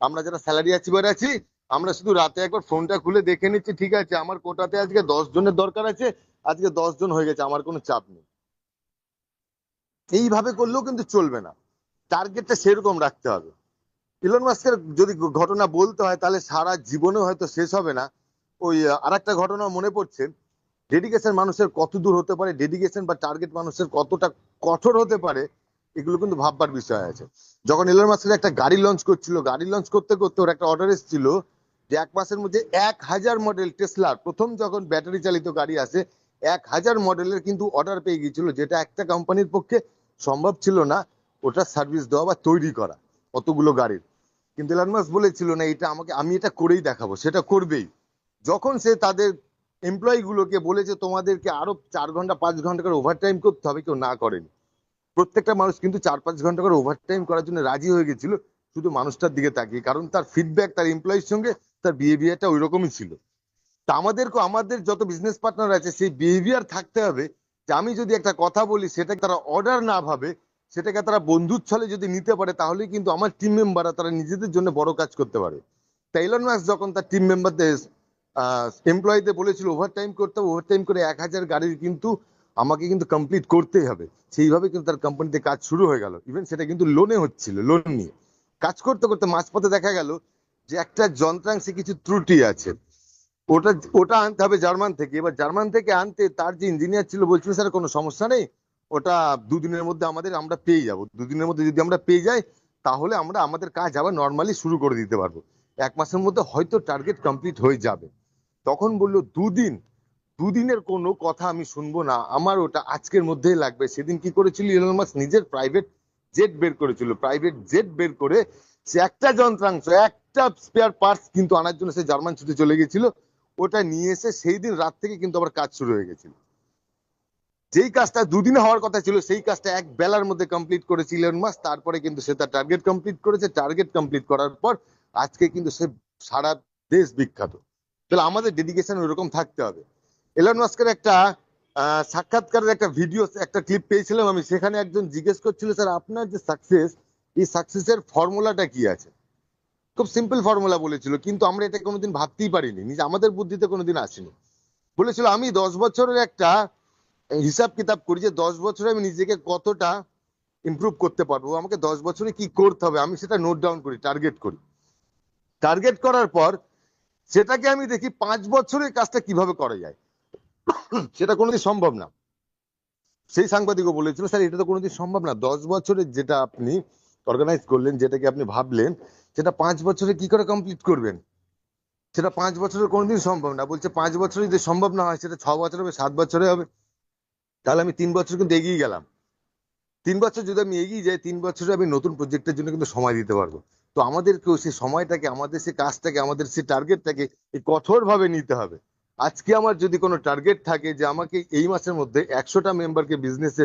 আমরা যারা স্যালারি অ্যাচিভার আছি, আমরা শুধু রাতে একবার ফোনটা খুলে দেখে নিচ্ছি, ঠিক আছে আমার কোটাতে আজকে 10 জনের দরকার আছে, আজকে 10 জন হয়ে গেছে, আমার কোনো চাপ নেই। এইভাবে করলেও কিন্তু চলবে না, টার্গেটটা সেরকম রাখতে হবে। ইলন মাস্কের যদি ঘটনা বলতে হয়, তাহলে সারা জীবনে হয়তো শেষ হবে না। ওই আরেকটা ঘটনা মনে পড়ছে, ডেডিকেশন মানুষের কত দূর হতে পারে, ডেডিকেশন বা টার্গেট মানুষের কতটা কঠোর হতে পারে, এগুলো কিন্তু ভাববার বিষয় আছে। যখন ইলন মাস্ক একটা গাড়ি লঞ্চ করছিল, গাড়ি লঞ্চ করতে করতে ওর একটা অর্ডার এসেছিল যে 1 মাসের মধ্যে 1000 মডেল টেসলার, প্রথম যখন ব্যাটারি চালিত গাড়ি আসে, 1000 মডেলের কিন্তু অর্ডার পেয়ে গিয়েছিল, যেটা একটা কোম্পানির পক্ষে সম্ভব ছিল না ওটা সার্ভিস দেওয়া বা তৈরি করা অতগুলো গাড়ির। কিন্তু ইলন মাস্ক বলেছিল, না এটা আমাকে, আমি এটা করেই দেখাবো, সেটা করবেই। যখন সে তাদের এমপ্লয়ি গুলোকে বলেছে তোমাদেরকে আরো 4 ঘন্টা 5 ঘন্টা করে ওভারটাইম করতে হবে, কেউ না করেনি। প্রত্যেকটা মানুষ কিন্তু 4-5 ঘন্টা করে ওভারটাইম করার জন্য রাজি হয়ে গেছিল, শুধু মানুষটার দিকে তাকিয়ে, কারণ তার ফিডব্যাক তার এমপ্লয়ির সঙ্গে তার বিহেভিয়ারটা ওই রকমই ছিল। তা আমাদেরকে, আমাদের যত বিজনেস পার্টনার আছে, সেই বিহেভিয়ার থাকতে হবে যে আমি যদি একটা কথা বলি, সেটাকে তারা অর্ডার না ভাবে, সেটাকে তারা বন্ধুর ছলে যদি নিতে পারে, তাহলে কিন্তু আমার টিম মেম্বাররা তারা নিজেদের জন্য বড় কাজ করতে পারে। তাই এলন মাস্ক যখন তার টিম মেম্বারদের এমপ্লয়ীদের বলেছিল ওভারটাইম করতে হবে, ওভারটাইম করে 1000 গাড়ির কিন্তু আমাকে কিন্তু কমপ্লিট করতেই হবে, সেইভাবে কিন্তু তার কোম্পানিতে কাজ শুরু হয়ে গেল। ইভেন সেটা কিন্তু লোনে হচ্ছিল, লোন নিয়ে কাজ করতে করতে মাঝপথে দেখা গেল যে একটা যন্ত্রাংশে কিছু ত্রুটি আছে, ওটা ওটা আনতে হবে জার্মান থেকে। এবার জার্মান থেকে আনতে তার যে ইঞ্জিনিয়ার ছিল বলছিল, স্যার কোনো সমস্যা নেই, ওটা 2 দিনের মধ্যে আমরা পেয়ে যাব, 2 দিনের মধ্যে যদি আমরা পেয়ে যাই, তাহলে আমরা আমাদের কাজ আবার নর্মালি শুরু করে দিতে পারবো, 1 মাসের মধ্যে হয়তো টার্গেট কমপ্লিট হয়ে যাবে। তখন বললো 2 দিন, 2 দিনের কোনো কথা আমি শুনবো না, আমার ওটা আজকের মধ্যেই লাগবে। সেদিন কি করেছিল ইলন মাস্ক? নিজের প্রাইভেট জেট বের করেছিল, প্রাইভেট জেট বের করে সে একটা যন্ত্রাংশ, একটা স্পেয়ার পার্টস কিন্তু আনার জন্য সে জার্মান ছুটে চলে গেছিল। ওটা নিয়ে এসে সেই দিন রাত থেকে কিন্তু আবার কাজ শুরু হয়ে গেছিল। যেই কাজটা দুদিনে হওয়ার কথা ছিল সেই কাজটা এক বেলার মধ্যে কমপ্লিট করেছে ইলন মাস্ক। তারপরে কিন্তু সে তার টার্গেট কমপ্লিট করেছে। টার্গেট কমপ্লিট করার পর আজকে কিন্তু সে সারা দেশ বিখ্যাত। তাহলে আমাদের ডেডিকেশন ওইরকম থাকতে হবে। এলন মাস্কের একটা সাক্ষাৎকারের একটা ভিডিও, একটা ক্লিপ পেয়েছিলাম আমি। সেখানে একজন জিজ্ঞেস করছিল, স্যার আপনার যে সাকসেস, এই সাকসেসের ফর্মুলাটা কি আছে? খুব সিম্পল ফর্মুলা বলেছিল, কিন্তু আমরা এটা কোনোদিন ভাবতেই পারিনি, নিজে আমাদের বুদ্ধিতে কোনোদিন আসেনি। বলেছিল আমি 10 বছরের একটা হিসাব কিতাব করি যে 10 বছরে আমি নিজেকে কতটা ইমপ্রুভ করতে পারবো, আমাকে 10 বছরে কি করতে হবে, আমি সেটা নোট ডাউন করি, টার্গেট করি। টার্গেট করার পর সেটাকে আমি দেখি 5 বছরের কাজটা কিভাবে করা যায়। সেটা কোনোদিন সম্ভব না। সেই সাংবাদিকও বলেছিল, স্যার এটা তো কোনোদিন সম্ভব না, 10 বছরের যেটা আপনি অর্গানাইজ করলেন, যেটাকে আপনি ভাবলেন, সেটা 5 বছরে কি করে কমপ্লিট করবেন? সেটা 5 বছরের কোনোদিন সম্ভব না। বলছে 5 বছরে যদি সম্ভব না হয়, সেটা 6 বছর হবে, 7 বছরে হবে। তাহলে আমি 3 বছর কিন্তু এগিয়ে গেলাম। 3 বছর যদি আমি এগিয়ে যাই, 3 বছরে আমি নতুন প্রজেক্টের জন্য কিন্তু সময় দিতে পারবো। তো আমাদেরকেও সেই সময়টাকে, আমাদের সেই কাজটাকে, আমাদের সেই টার্গেটটাকে কঠোরভাবে নিতে হবে। আজকে আমার যদি কোনো টার্গেট থাকে যে আমাকে এই মাসের মধ্যে 100টা মেম্বারকে বিজনেসে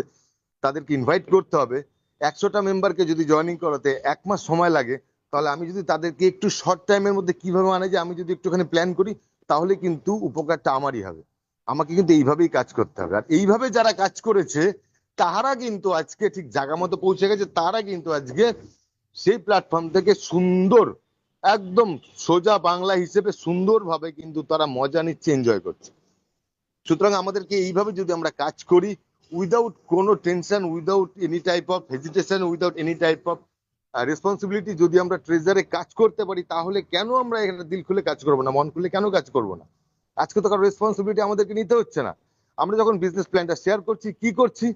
তাদেরকে ইনভাইট করতে হবে, 100টা মেম্বারকে যদি জয়েনিং করাতে 1 মাস সময় লাগে, তাহলে আমি যদি তাদেরকে একটু শর্ট টাইমের মধ্যে কিভাবে আনা যায় আমি যদি একটুখানি প্ল্যান করি, তাহলে কিন্তু উপকারটা আমারই হবে। আমাকে কিন্তু এইভাবেই কাজ করতে হবে। আর এইভাবে যারা কাজ করেছে তারা কিন্তু আজকে ঠিক জায়গা মতো পৌঁছে গেছে। তারা কিন্তু আজকে সেই প্ল্যাটফর্ম থেকে সুন্দর, একদম সোজা বাংলা হিসেবে সুন্দরভাবে কিন্তু তারা মজা নিচ্ছে, এনজয় করছে। সুতরাং আমাদেরকে এইভাবে যদি আমরা কাজ করি, উইদাউট কোনো tension, without any type of hesitation, without any type of responsibility যদি আমরা ট্রেজারে কাজ করতে পারি, তাহলে কেন আমরা এখানে দিল খুলে কাজ করবো না, মন খুলে কেন কাজ করবো না? আজকে তো কারো রেসপন্সিবিলিটি আমাদেরকে নিতে হচ্ছে না। আমরা যখন বিজনেস প্ল্যানটা শেয়ার করছি, কি করছি,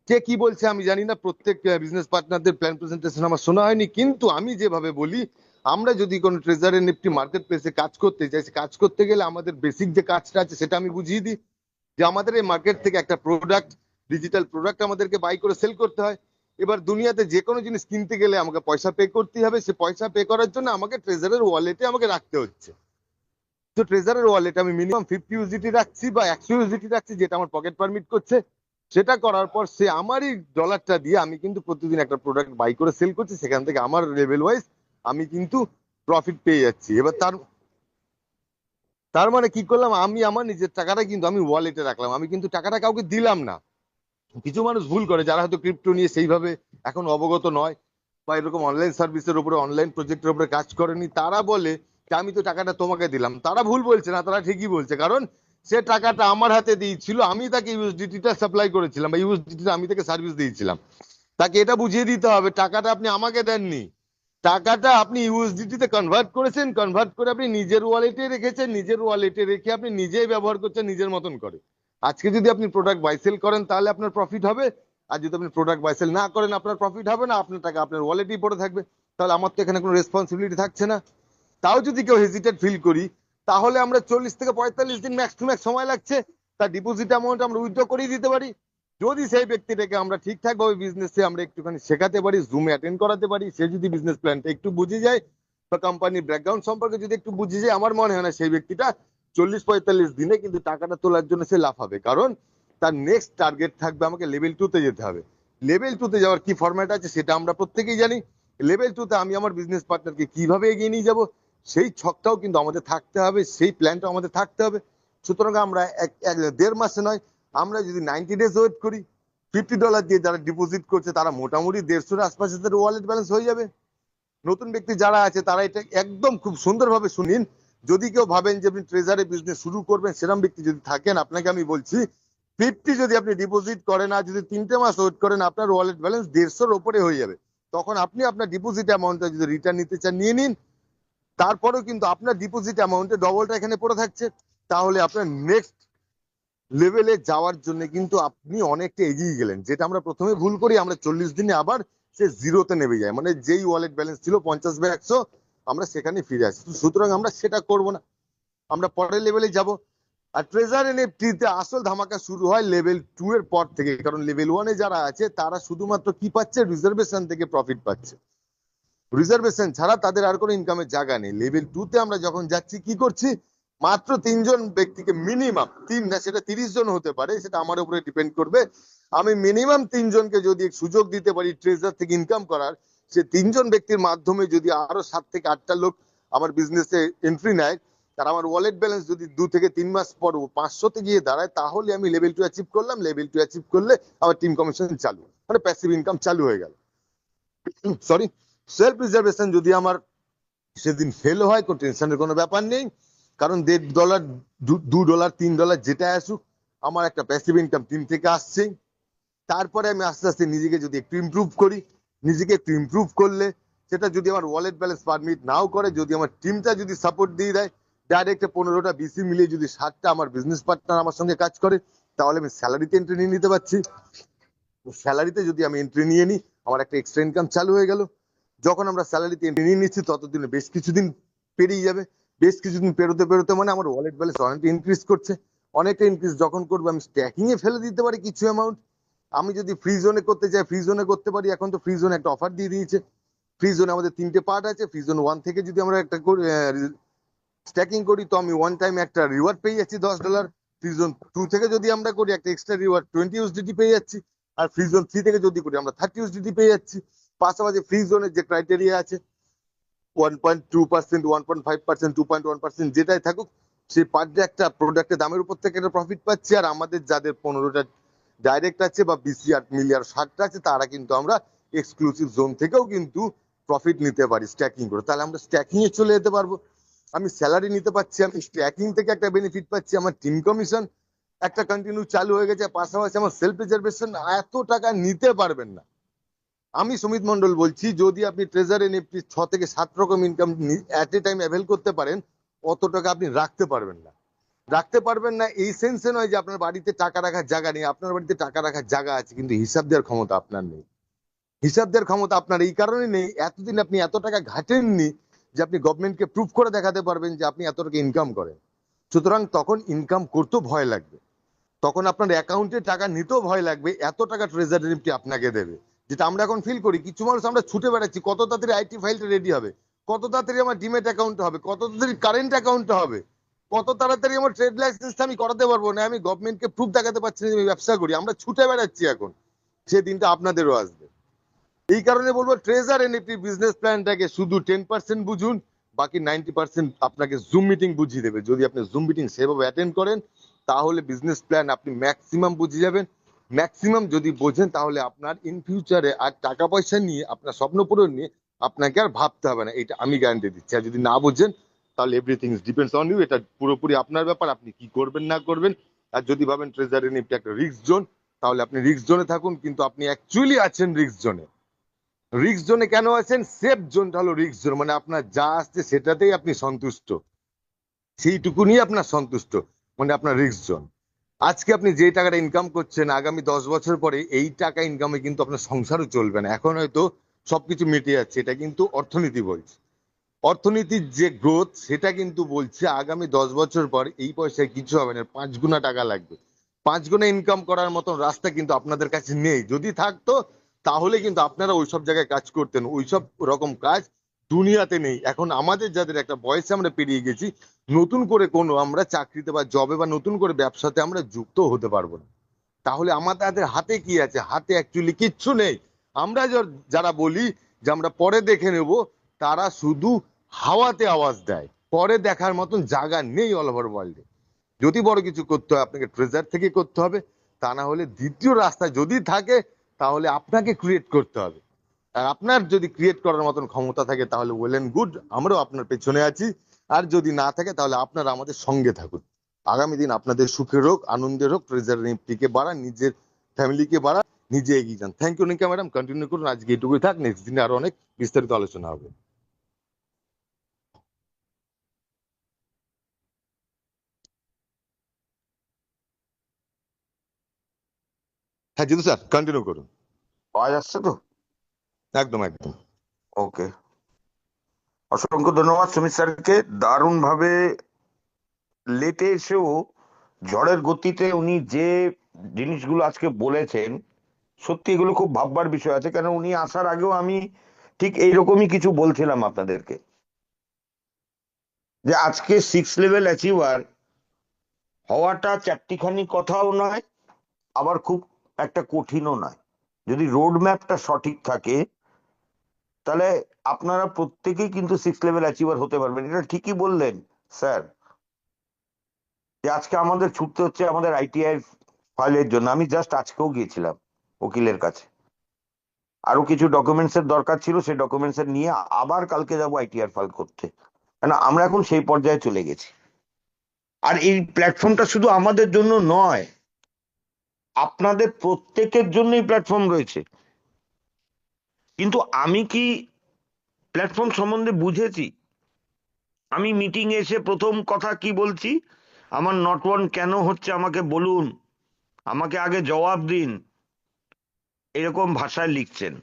কে কি বলছে আমি জানি না, প্রত্যেক বিজনেস পার্টনারদের প্ল্যান প্রেজেন্টেশন আমার শোনা হয়নি, কিন্তু আমি যেভাবে বলি, আমরা যদি কোনো ট্রেজারে নিফটি মার্কেট প্লেসে কাজ করতে চাই, কাজ করতে গেলে আমাদের বেসিক যে কাজটা আছে সেটা আমি বুঝিয়ে দিই যে আমাদের এই মার্কেট থেকে একটা প্রোডাক্ট, ডিজিটাল প্রোডাক্ট আমাদেরকে বাই করে সেল করতে হয়। এবার দুনিয়াতে যে কোনো জিনিস কিনতে গেলে আমাকে পয়সা পে করতে হবে। সে পয়সা পে করার জন্য আমাকে ট্রেজারের ওয়ালেটে আমাকে রাখতে হচ্ছে। তো ট্রেজারের ওয়ালেটে আমি মিনিমাম 50 ইউএসডিটি রাখছি বা 100 ইউএসডিটি রাখছি, যেটা আমার পকেট পারমিট করছে। সেটা করার পর সে আমারই ডলারটা দিয়ে আমি কিন্তু প্রতিদিন একটা প্রোডাক্ট বাই করে সেল করছি। সেখান থেকে আমার লেভেল ওয়াইজ আমি কিন্তু প্রফিট পেয়ে যাচ্ছি। এবার তার মানে কি করলাম, আমি আমার নিজের টাকাটা কিন্তু আমি ওয়ালেটে রাখলাম, আমি কিন্তু টাকাটা কাউকে দিলাম না। কিছু মানুষ ভুল করে, যারা হয়তো ক্রিপ্টো নিয়ে সেইভাবে এখন অবগত নয় বা এরকম অনলাইন সার্ভিসের উপরে, অনলাইন প্রজেক্টের উপরে কাজ করেনি, তারা বলে যে আমি তো টাকাটা তোমাকে দিলাম। তারা ভুল বলছে না, তারা ঠিকই বলছে, কারণ সে টাকাটা আমার হাতে দিয়েছিল, আমি তাকে ইউএসডিটিটা সাপ্লাই করেছিলাম বা ইউএসডিটি আমি তাকে সার্ভিস দিয়েছিলাম। তাকে এটা বুঝিয়ে দিতে হবে টাকাটা আপনি আমাকে দেননি, টাকাটা আপনি ইউএসডিটিতে কনভার্ট করেছেন, কনভার্ট করে আপনি নিজের ওয়ালেটে রেখেছেন, নিজের ওয়ালেটে রেখে আপনি নিজেই ব্যবহার করছেন নিজের মতন করে। আজকে যদি আপনি প্রোডাক্ট বাই সেল করেন তাহলে আপনার প্রফিট হবে, আর যদি আপনি প্রোডাক্ট বাই সেল না করেন আপনার প্রফিট হবে না, আপনার টাকা আপনার ওয়ালেটেই পড়ে থাকবে। তাহলে আমার তো এখানে কোনো রেসপন্সিবিলিটি থাকছে না। তাও যদি কেউ হেজিটেট ফিল করি, তাহলে আমরা 40 থেকে 45 দিন ম্যাক্স টু ম্যাক্স সময় লাগছে, তার ডিপোজিট অ্যামাউন্ট আমরা উইথড্র করিয়ে দিতে পারি। যদি সেই ব্যক্তিটাকে আমরা ঠিকঠাক ভাবে বিজনেসে আমরা একটুখানি শেখাতে পারি, জুমে অ্যাটেন্ড করাতে পারি, সে যদি বিজনেস প্ল্যানটা একটু বুঝে যায় বা কোম্পানির ব্যাকগ্রাউন্ড সম্পর্কে যদি একটু বুঝে যায়, আমার মনে হয় না সেই ব্যক্তিটা 40-45 দিনে কিন্তু টাকাটা তোলার জন্য সে লাফাবে। কারণ তার নেক্সট টার্গেট থাকবে আমাকে লেভেল 2-তে যেতে হবে। লেভেল 2-তে যাওয়ার কি ফরম্যাট আছে সেটা আমরা প্রত্যেকেই জানি। লেভেল 2-তে আমি আমার বিজনেস পার্টনারকে কিভাবে এগিয়ে নিয়ে যাব, সেই ছকটাও কিন্তু আমাদের থাকতে হবে, সেই প্ল্যানটাও আমাদের থাকতে হবে। সুতরাং আমরা 1-1.5 মাসে নয়, আমরা যদি 90 ডেজ ওয়েট করি, $50 দিয়ে যারা ডিপোজিট করছে তারা মোটামুটি 150-এর আশপাশে তাদের ওয়ালেট ব্যালেন্স হয়ে যাবে। নতুন ব্যক্তি যারা আছে তারা এটা একদম খুব সুন্দরভাবে শুনিন। যদি কেউ ভাবেন যে আপনি ট্রেজারে বিজনেস শুরু করবেন, সেরকম ব্যক্তি যদি থাকেন, আপনাকে আমি বলছি 50 যদি আপনি ডিপোজিট করেন আর যদি 3টে মাস ওয়েট করেন, আপনার ওয়ালেট ব্যালেন্স 150-এর ওপরে হয়ে যাবে। তখন আপনি আপনার ডিপোজিট অ্যামাউন্টটা যদি রিটার্ন নিতে চান নিয়ে নিন, তারপরেও কিন্তু আপনার ডিপোজিট অ্যামাউন্টে ডবলটা এখানে পড়ে থাকছে। তাহলে আপনার নেক্সট লেভেলে যাওয়ার জন্য কিন্তু আপনি অনেকটা এগিয়ে গেলেন। যেটা আমরা প্রথমে ভুল করি, আমরা 40 দিনে আবার সে জিরোতে নেমে যায়, মানে যেই ওয়ালেট ব্যালেন্স ছিল 50 বা 100 আমরা সেখানে ফিরে আসি। সুতরাং আমরা সেটা করব না, আমরা পরের লেভেলে যাব। আর ট্রেজার এনএফটি তে আসল ধামাকা শুরু হয় লেভেল 2 এর পর থেকে, কারণ লেভেল 1 এ যারা আছে তারা শুধুমাত্র কি পাচ্ছে, রিজার্ভেশন থেকে প্রফিট পাচ্ছে। রিজার্ভেশন ছাড়া তাদের আর কোনো ইনকামের জায়গা নেই। লেভেল 2 তে আমরা যখন যাচ্ছি কি করছি, মাত্র 3 জন ব্যক্তিকে, মিনিমাম 3 না, সেটা 30 জন হতে পারে, সেটা আমার উপরে ডিপেন্ড করবে। আমি মিনিমাম 3 জনকে যদি সুযোগ দিতে পারি ট্রেজার থেকে ইনকাম করার, সে 3 জন ব্যক্তির মাধ্যমে যদি আরো 7 থেকে 8টা লোক আমার বিজনেসে এন্ট্রি নেয়, আর আমার ওয়ালেট ব্যালেন্স যদি 2 থেকে 3 মাস পর 500-তে গিয়ে দাঁড়ায়, তাহলে আমি লেভেল 2 অ্যাচিভ করলাম। লেভেল 2 অ্যাচিভ করলে আমার টিম কমিশন চালু, মানে প্যাসিভ ইনকাম চালু হয়ে গেল। সরি, সেলফ রিজার্ভেশন যদি আমার সেদিন ফেল হয়, কোনো টেনশনের কোনো ব্যাপার নেই, কারণ $1.5, $2, $3 যেটা আসুক, আমার একটা প্যাসিভ ইনকাম টিম থেকে আসছে। তারপরে আমি আস্তে আস্তে নিজেকে যদি একটু ইমপ্রুভ করি, নিজেকে একটু ইমপ্রুভ করলে, সেটা যদি আমার ওয়ালেট ব্যালেন্স পারমিট নাও করে, যদি আমার টিমটা যদি সাপোর্ট দিয়ে দেয়, ডাইরেক্ট 15টা বিসি মিলিয়ে যদি 7টা আমার বিজনেস পার্টনার আমার সঙ্গে কাজ করে, তাহলে আমি স্যালারিতে এন্ট্রি নিয়ে নিতে পারছি। স্যালারিতে যদি আমি এন্ট্রি নিয়ে নিই, আমার একটা এক্সট্রা ইনকাম চালু হয়ে গেল। যখন আমরা স্যালারিতে এন্ট্রি নিয়ে নিচ্ছি, ততদিনে বেশ কিছুদিন পেরিয়ে যাবে। বেশ কিছুদিন পেরোতে পেরোতে মানে আমার ওয়ালেট ব্যালেন্স অনেকটা ইনক্রিজ করছে। অনেকটা ইনক্রিজ যখন করবো, আমি স্ট্যাকিং এ ফেলে দিতে পারি কিছু অ্যামাউন্ট। আমি যদি ফ্রি জোনে করতে চাই, ফ্রি জোনে করতে পারি। এখন তো ফ্রি জোনে একটা অফার দিয়ে দিয়েছে। ফ্রি জোনে আমাদের 3টে পার্ট আছে। ফ্রি জোন 1 থেকে যদি আমরা একটা স্ট্যাকিং করি, তো আমি ওয়ান টাইম একটা রিওয়ার্ড পেয়ে যাচ্ছি $10। ফ্রি জোন 2 থেকে যদি আমরা করি, একটা এক্সট্রা রিওয়ার্ড 20 ইউএসডিটি পেয়ে যাচ্ছি। আর ফ্রি জোন 3 থেকে যদি করি, আমরা 30 ইউএসডিটি পেয়ে যাচ্ছি। পাশাপাশি ফ্রি জোনের যে ক্রাইটেরিয়া আছে, 1.2%, 1.5%, 2.1% যেটাই থাকুক, সেই পার ডে একটা প্রোডাক্টের দামের উপর থেকে একটা প্রফিট পাচ্ছি। আর আমাদের যাদের 15টা ডাইরেক্ট আছে বা বিসিআর মিলিয়ার 60টা আছে, তারা কিন্তু আমরা এক্সক্লুসিভ জোন থেকেও কিন্তু প্রফিট নিতে পারি স্ট্যাকিং করে। তাহলে আমরা স্ট্যাকিং এ চলে যেতে পারবো। আমি স্যালারি নিতে পারছি, আমি স্ট্যাকিং থেকে একটা বেনিফিট পাচ্ছি, আমার টিম কমিশন একটা কন্টিনিউ চালু হয়ে গেছে। পাশাপাশি আমার সেলফ রিজার্ভেশন এত টাকা নিতে পারবেন না। আমি সুমিত মন্ডল বলছি, যদি আপনি ট্রেজার এনএফটি 6 থেকে 7 রকম ইনকাম এট এ টাইম অ্যাভেল করতে পারেন, অত টাকা আপনি রাখতে পারবেন না। রাখতে পারবেন না এই সেন্সে নয় যে আপনার বাড়িতে টাকা রাখার জায়গা নেই। আপনার বাড়িতে টাকা রাখার জায়গা আছে, কিন্তু হিসাব দেওয়ার ক্ষমতা আপনার নেই। হিসাব দেওয়ার ক্ষমতা আপনার এই কারণে নেই, এতদিন আপনি এত টাকা ঘাটেননি যে আপনি গভর্নমেন্টকে প্রুফ করে দেখাতে পারবেন যে আপনি এত টাকা ইনকাম করেন। সুতরাং তখন ইনকাম করতেও ভয় লাগবে, তখন আপনার অ্যাকাউন্টে টাকা নিতেও ভয় লাগবে এত টাকা ট্রেজারি নিফটি আপনাকে দেবে। যেটা আমরা এখন ফিল করি, কিছু মানুষ আমরা ছুটে বেড়াচ্ছি, কত তাড়াতাড়ি আইটি ফাইলটা রেডি হবে, কত তাড়াতাড়ি আমার ডিমেট অ্যাকাউন্ট হবে, কত তাড়াতাড়ি কারেন্ট অ্যাকাউন্ট হবে, কত তাড়াতাড়ি আমার ট্রেড লাইসেন্সটা আমি করাতে পারবো না, আমি গভর্নমেন্টকে প্রুফ দেখাতে পারছি না যে আমি ব্যবসা করি। আমরা ছুটে বেড়াচ্ছি এখন, সে দিনটা আপনাদেরও আসবে। এই কারণে বলবো, ট্রেজার এনএফটি বিজনেস প্ল্যানটাকে শুধু 10% বুঝুন, বাকি 90% আপনাকে জুম মিটিং বুঝিয়ে দেবে। যদি আপনি জুম মিটিং সেভাবে অ্যাটেন্ড করেন, তাহলে বিজনেস প্ল্যান আপনি ম্যাক্সিমাম বুঝে যাবেন। ম্যাক্সিমাম যদি বোঝেন, তাহলে আপনার ইন ফিউচারে আর টাকা পয়সা নিয়ে, আপনার স্বপ্ন পূরণ নিয়ে আপনাকে আর ভাবতে হবে না, এটা আমি গ্যারান্টি দিচ্ছি। আর যদি না বোঝেন, তাহলে এভরিথিং ডিপেন্ডস অন ইউ। এটা পুরোপুরি আপনার ব্যাপার, আপনি কি করবেন না করবেন। আর যদি ভাবেন ট্রেজার এনএফটি একটা রিস্ক জোন, তাহলে আপনি রিস্ক জোনে থাকুন, কিন্তু আপনি অ্যাকচুয়ালি আছেন রিস্ক জোনে। রিস্ক জোনে কেন আছেন? সেফ জোনটা হলো রিস্ক জোন, মানে আপনার যা আসছে সেটাতেই আপনি সন্তুষ্ট, সেইটুকু নিয়ে আপনার সন্তুষ্ট, মানে আপনার রিস্ক জোন। আজকে আপনি যে টাকাটা ইনকাম করছেন, আগামী 10 বছর পরে এই টাকা ইনকামে কিন্তু আপনার সংসারও চলবে না। এখন হয়তো সবকিছু মিটে যাচ্ছে, এটা কিন্তু অর্থনীতি বলছে। অর্থনীতির যে গ্রোথ, সেটা কিন্তু বলছে আগামী 10 বছর পর এই পয়সায় কিছু হবে না, 5 গুণা টাকা লাগবে। 5 গুণা ইনকাম করার মতন রাস্তা কিন্তু আপনাদের কাছে নেই। যদি থাকতো, তাহলে কিন্তু আপনারা ওইসব জায়গায় কাজ করতেন। ওইসব রকম কাজ দুনিয়াতে নেই। এখন আমাদের যাদের একটা বয়সে আমরা পেরিয়ে গেছি, নতুন করে কোনো আমরা চাকরিতে বা জবে বা নতুন করে ব্যবসাতে আমরা যুক্ত হতে পারবো না। তাহলে আমাদের হাতে কি আছে? হাতে অ্যাকচুয়ালি কিচ্ছু নেই। আমরা যারা বলি যে আমরা পরে দেখে নেব, তারা শুধু হাওয়াতে আওয়াজ দেয়। পরে দেখার মতন জায়গা নেই অল ওভার ওয়ার্ল্ডে। যদি বড় কিছু করতে হয়, আপনাকে ট্রেজার থেকে করতে হবে। তা না হলে দ্বিতীয় রাস্তা যদি থাকে, তাহলে আপনাকে ক্রিয়েট করতে হবে। আর আপনার যদি ক্রিয়েট করার মতন ক্ষমতা থাকে, তাহলে ওয়েল এন্ড গুড, আমরাও আপনার পেছনে আছি। আর যদি না থাকে, তাহলে আপনারা আমাদের সঙ্গে থাকুন। আগামী দিন আপনাদের সুখের হোক, আনন্দের হোক। ট্রেজার নিফটিকে বাড়ান, নিজের ফ্যামিলিকে বাড়ান, নিজে এগিয়ে যান। থ্যাংক ইউ নিকা ম্যাডাম, কন্টিনিউ করুন। আজকে এটুকুই থাক, নেক্সট দিনে আরো অনেক বিস্তারিত আলোচনা হবে। হ্যাঁ জিতু স্যার, কন্টিনিউ করুন। পাওয়া যাচ্ছে তো? একদম একদম। ওকে, অসংখ্য ধন্যবাদ সুমিত স্যারকে। দারুণ ভাবে লেটে এসেও ঝড়ের গতিতে উনি যে জিনিসগুলো আজকে বলেছেন, সত্যি এগুলো খুব ভাববার বিষয় আছে। কারণ উনি আসার আগেও আমি ঠিক এইরকমই কিছু বলছিলাম আপনাদেরকে, যে আজকে 6 লেভেল অ্যাচিভার হওয়াটা চারটিখানি কথাও নয়, আবার খুব একটা কঠিনও নয়। যদি রোড ম্যাপটা সঠিক থাকে, তাহলে আপনারা প্রত্যেকেই কিন্তু 6 লেভেল অ্যাচিভার হতে পারবেন। এটা ঠিকই বললেন স্যার, যে আজকে আমাদের ছুটতে হচ্ছে আমাদের আইটিআই ফাইলের জন্য। আমি জাস্ট আজকেও গিয়েছিলাম উকিলের কাছে, আরো কিছু ডকুমেন্টস এর দরকার ছিল, সেই ডকুমেন্টস এর নিয়ে আবার কালকে যাবো আইটিআর ফাইল করতে। কেন আমরা এখন সেই পর্যায়ে চলে গেছি। আর এই প্ল্যাটফর্মটা শুধু আমাদের জন্য নয়, আপনাদের প্রত্যেকের জন্যই প্ল্যাটফর্ম রয়েছে। কিন্তু আমি কি প্ল্যাটফর্ম সম্বন্ধে বুঝেছি? আমি মিটিং এসে প্রথম কথা কি বলছি, আমার নট ওয়ান কেন হচ্ছে আমাকে বলুন, আমাকে আগে জবাব দিন, এরকম ভাষায় লিখছেন।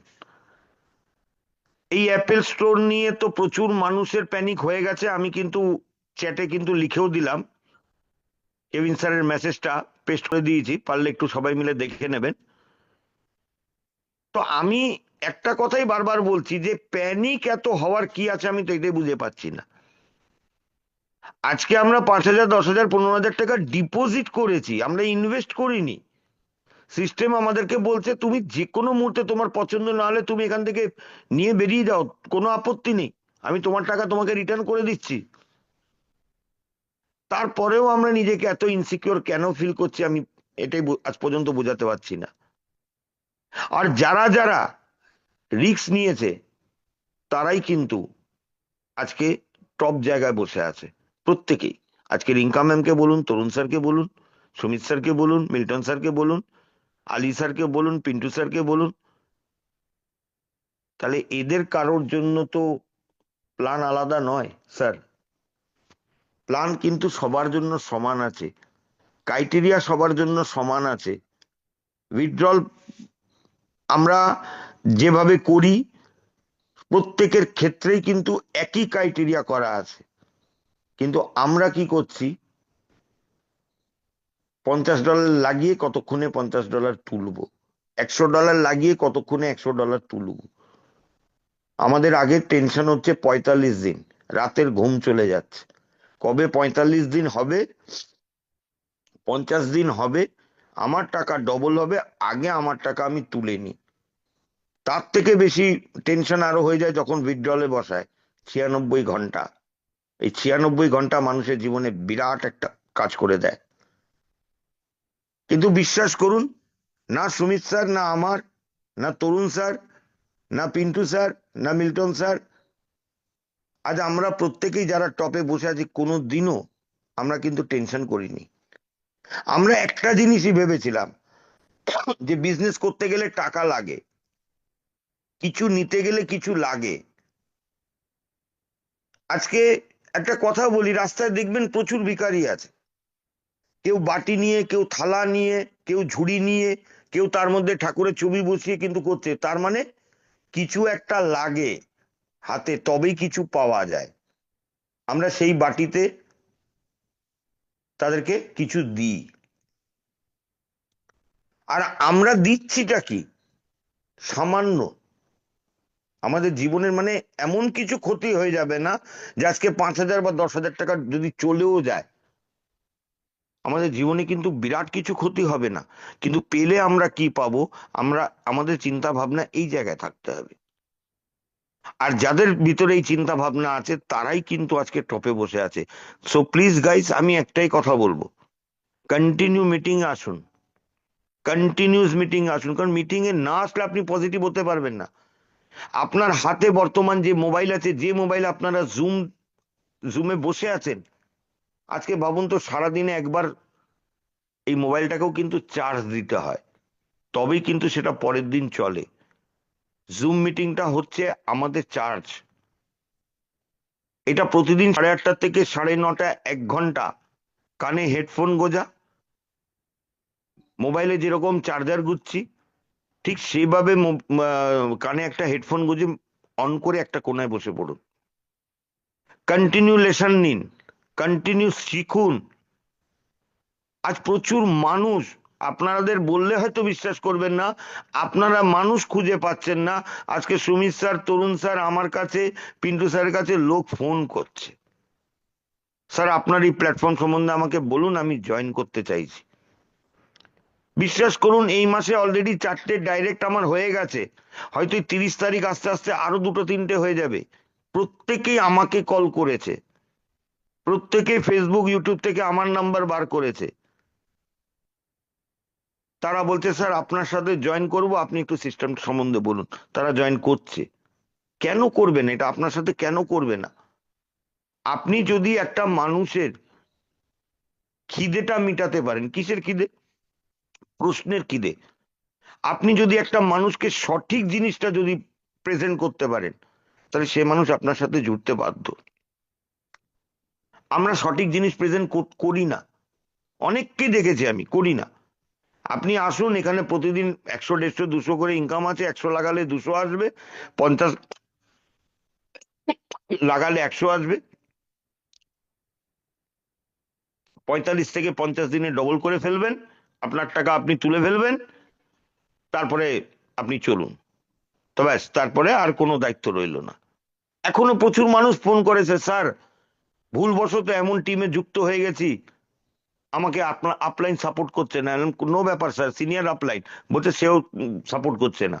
এই অ্যাপেল স্টোর নিয়ে তো প্রচুর মানুষের প্যানিক হয়ে গেছে। আমি কিন্তু চ্যাটে কিন্তু লিখেও দিলাম, কেভিন স্যারের মেসেজটা পেস্ট করে দিয়েছি, পারলে একটু সবাই মিলে দেখে নেবেন। তো আমি একটা কথাই বারবার বলছি, যে প্যানিক এত হওয়ার কি আছে, আমি তো এটাই বুঝে পাচ্ছি না। আজকে আমরা 5,000, 10,000, 15,000 টাকা ডিপোজিট করেছি, আমরা ইনভেস্ট করিনি। সিস্টেম আমাদেরকে বলছে তুমি যে কোনো মুহূর্তে তোমার পছন্দ না হলে তুমি এখান থেকে নিয়ে বেরিয়ে যাও, কোনো আপত্তি নেই, আমি তোমার টাকা তোমাকে রিটার্ন করে দিচ্ছি। তারপরেও আমরা নিজেকে এত ইনসিকিউর কেন ফিল করছি, আমি এটাই আজ পর্যন্ত বোঝাতে পারছি না। আর যারা যারা রিস্ক নিয়েছে, তারাই কিন্তু আজকে টপ জায়গায় বসে আছে প্রত্যেকেই। আজকে রিঙ্কা ম্যামকে বলুন, তরুণ স্যারকে বলুন, সুমিত স্যারকে বলুন, মিল্টন স্যারকে বলুন, আলী স্যারকে বলুন, পিন্টু স্যারকে বলুন। তাহলে এদের কারোর জন্য তো প্ল্যান আলাদা নয় স্যার। প্ল্যান কিন্তু সবার জন্য সমান আছে, ক্রাইটেরিয়া সবার জন্য সমান আছে। উইথড্রল আমরা যেভাবে করি, প্রত্যেকের ক্ষেত্রেই কিন্তু একই ক্রাইটেরিয়া করা আছে। কিন্তু আমরা কি করছি, $50 লাগিয়ে কতক্ষণে $50 তুলবো, $100 লাগিয়ে কতক্ষণে $100 তুলবো। আমাদের আগের টেনশন হচ্ছে 45 দিন, রাতের ঘুম চলে যাচ্ছে। কবে 45 দিন হবে, 50 দিন হবে, আমার টাকা ডবল হবে, আগে আমার টাকা আমি তুলে নিই। তার থেকে বেশি টেনশন আরো হয়ে যায় যখন উইথড্রলে বসায় 96 ঘন্টা। এই 96 ঘন্টা মানুষের জীবনে বিরাট একটা কাজ করে দেয়। কিন্তু বিশ্বাস করুন, না সুমিত স্যার, না আমার, না তরুণ স্যার, না পিন্টু স্যার, না মিল্টন স্যার, আজ আমরা প্রত্যেকেই যারা টপে বসে আছি, কোনো দিনও আমরা কিন্তু টেনশন করিনি। আমরা একটা জিনিসই ভেবেছিলাম, যে বিজনেস করতে গেলে টাকা লাগে, কিছু নিতে গেলে কিছু লাগে। আজকে একটা কথা বলি, রাস্তায় দেখবেন প্রচুর ভিখারি আছে, কেউ বাটি নিয়ে, কেউ থালা নিয়ে, কেউ ঝুড়ি নিয়ে, কেউ তার মধ্যে ঠাকুরের ছবি বসিয়ে কিন্তু করছে। তার মানে কিছু একটা লাগে হাতে, তবেই কিছু পাওয়া যায়। আমরা সেই বাটিতে তাদেরকে কিছু দিই, আর আমরা দিচ্ছিটা কি, সামান্য। আমাদের জীবনের মানে এমন কিছু ক্ষতি হয়ে যাবে না, যে আজকে 5,000 বা 10,000 টাকা যদি চলেও যায়, আমাদের জীবনে কিন্তু বিরাট কিছু ক্ষতি হবে না। কিন্তু পেলে আমরা কি পাবো, আমরা আমাদের চিন্তা ভাবনা এই জায়গায় থাকতে হবে। আর যাদের ভিতরে এই চিন্তা ভাবনা আছে, তারাই কিন্তু আজকে টপে বসে আছে। সো প্লিজ গাইস, আমি একটাই কথা বলবো, কন্টিনিউ মিটিং আসুন, কন্টিনিউস মিটিং আসুন। কারণ মিটিং এ না আসলে আপনি পজিটিভ হতে পারবেন না। আপনার হাতে বর্তমান যে মোবাইল আছে, যে মোবাইল আপনারা জুমে বসে আছেন, আজকে ভাবুন তো সারাদিনে একবার এই মোবাইলটাকেও কিন্তু চার্জ দিতে হয়, তবেই কিন্তু সেটা পরের দিন চলে। জুম মিটিংটা হচ্ছে আমাদের চার্জ। এটা প্রতিদিন 8:30 থেকে 9:30, 1 ঘন্টা কানে হেডফোন গোজা, মোবাইলে যেরকম চার্জার গুচ্ছি, ঠিক সেইভাবে কানে একটা হেডফোন গুজে অন করে একটা কোনায় বসে পড়ুন। কন্টিনিউ লেসন নিন, কন্টিনিউ শিখুন। আজ প্রচুর মানুষ, আপনাদের বললে হয়তো বিশ্বাস করবেন না, আপনারা মানুষ খুঁজে পাচ্ছেন না। আজকে সুমিত স্যার, তরুণ স্যার, আমার কাছে, পিন্টু স্যারের কাছে লোক ফোন করছে, স্যার আপনার এই প্ল্যাটফর্ম সম্বন্ধে আমাকে বলুন, আমি জয়েন করতে চাইছি। বিশ্বাস করুন, এই মাসে অলরেডি 4টে ডাইরেক্ট আমার হয়ে গেছে, হয়তো 30 তারিখ আস্তে আস্তে আরো 2-3টে হয়ে যাবে। প্রত্যেকেই আমাকে কল করেছে, প্রত্যেকেই ফেসবুক ইউটিউব থেকে আমার নাম্বার বার করেছে। তারা বলছে স্যার আপনার সাথে জয়েন করব, আপনি একটু সিস্টেম সম্বন্ধে বলুন। তারা জয়েন করছে। কেন করবেন এটা? আপনার সাথে কেন করবে না? আপনি যদি একটা মানুষের খিদেটা মিটাতে পারেন, কিসের খিদে? প্রশ্নের খিদে। আপনি যদি একটা মানুষকে সঠিক জিনিসটা যদি প্রেজেন্ট করতে পারেন, তাহলে সে মানুষ আপনার সাথে জুড়তে বাধ্য। আমরা সঠিক জিনিস প্রেজেন্ট করি না, অনেককে দেখেছি আমি, করি না। আপনি আসুন, এখানে প্রতিদিন 100, 150, 200 করে ইনকাম আছে। 100 লাগালে 200 আসবে, 50 লাগালে 100 আসবে। 45 থেকে 50 দিনে ডবল করে ফেলবেন, আপনার টাকা আপনি তুলে ফেলবেন, তারপরে আপনি চলুন। তো ব্যাস, তারপরে আর কোনো দায়িত্ব রইল না। এখনো প্রচুর মানুষ ফোন করেছে, স্যার ভুলবশত এমন টিমে যুক্ত হয়ে গেছি, আমাকে আপনার আপলাইন সাপোর্ট করছে না। কোনো ব্যাপার স্যার, সিনিয়র আপলাইন বলছে সেও সাপোর্ট করছে না,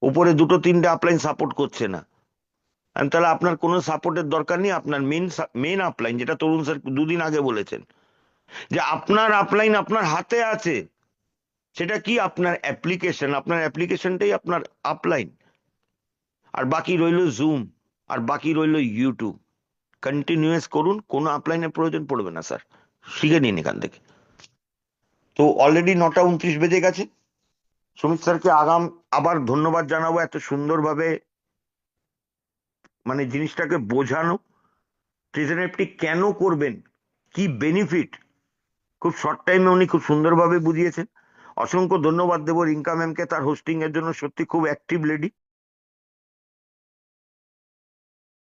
উপরে 2-3টে আপলাইন সাপোর্ট করছে না। তাহলে আপনার কোনো সাপোর্টের দরকার নেই, আপনার মেন আপলাইন, যেটা তরুণ স্যার 2 দিন আগে বলেছেন, যে আপনার আপলাইন আপনার হাতে আছে। সেটা কি? আপনার অ্যাপ্লিকেশন। আপনার অ্যাপ্লিকেশনটাই আপনার আপলাইন। আর বাকি রইল জুম, আর বাকি রইল ইউটিউব। কন্টিনিউয়াস করুন, কোনো আপলাইনের প্রয়োজন পড়বে না স্যার, শিখে নিন এখান থেকে। তো অলরেডি 9টা 29 বেজে গেছে। সুমিত স্যারকে আবার ধন্যবাদ জানাবো, এত সুন্দরভাবে মানে জিনিসটাকে বোঝানো, ট্রেজার এফটি কেন করবেন, কি বেনিফিট, খুব শর্ট টাইমে উনি খুব সুন্দরভাবে বুঝিয়েছেন। অসংখ্য ধন্যবাদ দেবো রিঙ্কা ম্যামকে, তার হোস্টিং এর জন্য। সত্যি খুব অ্যাক্টিভ লেডি।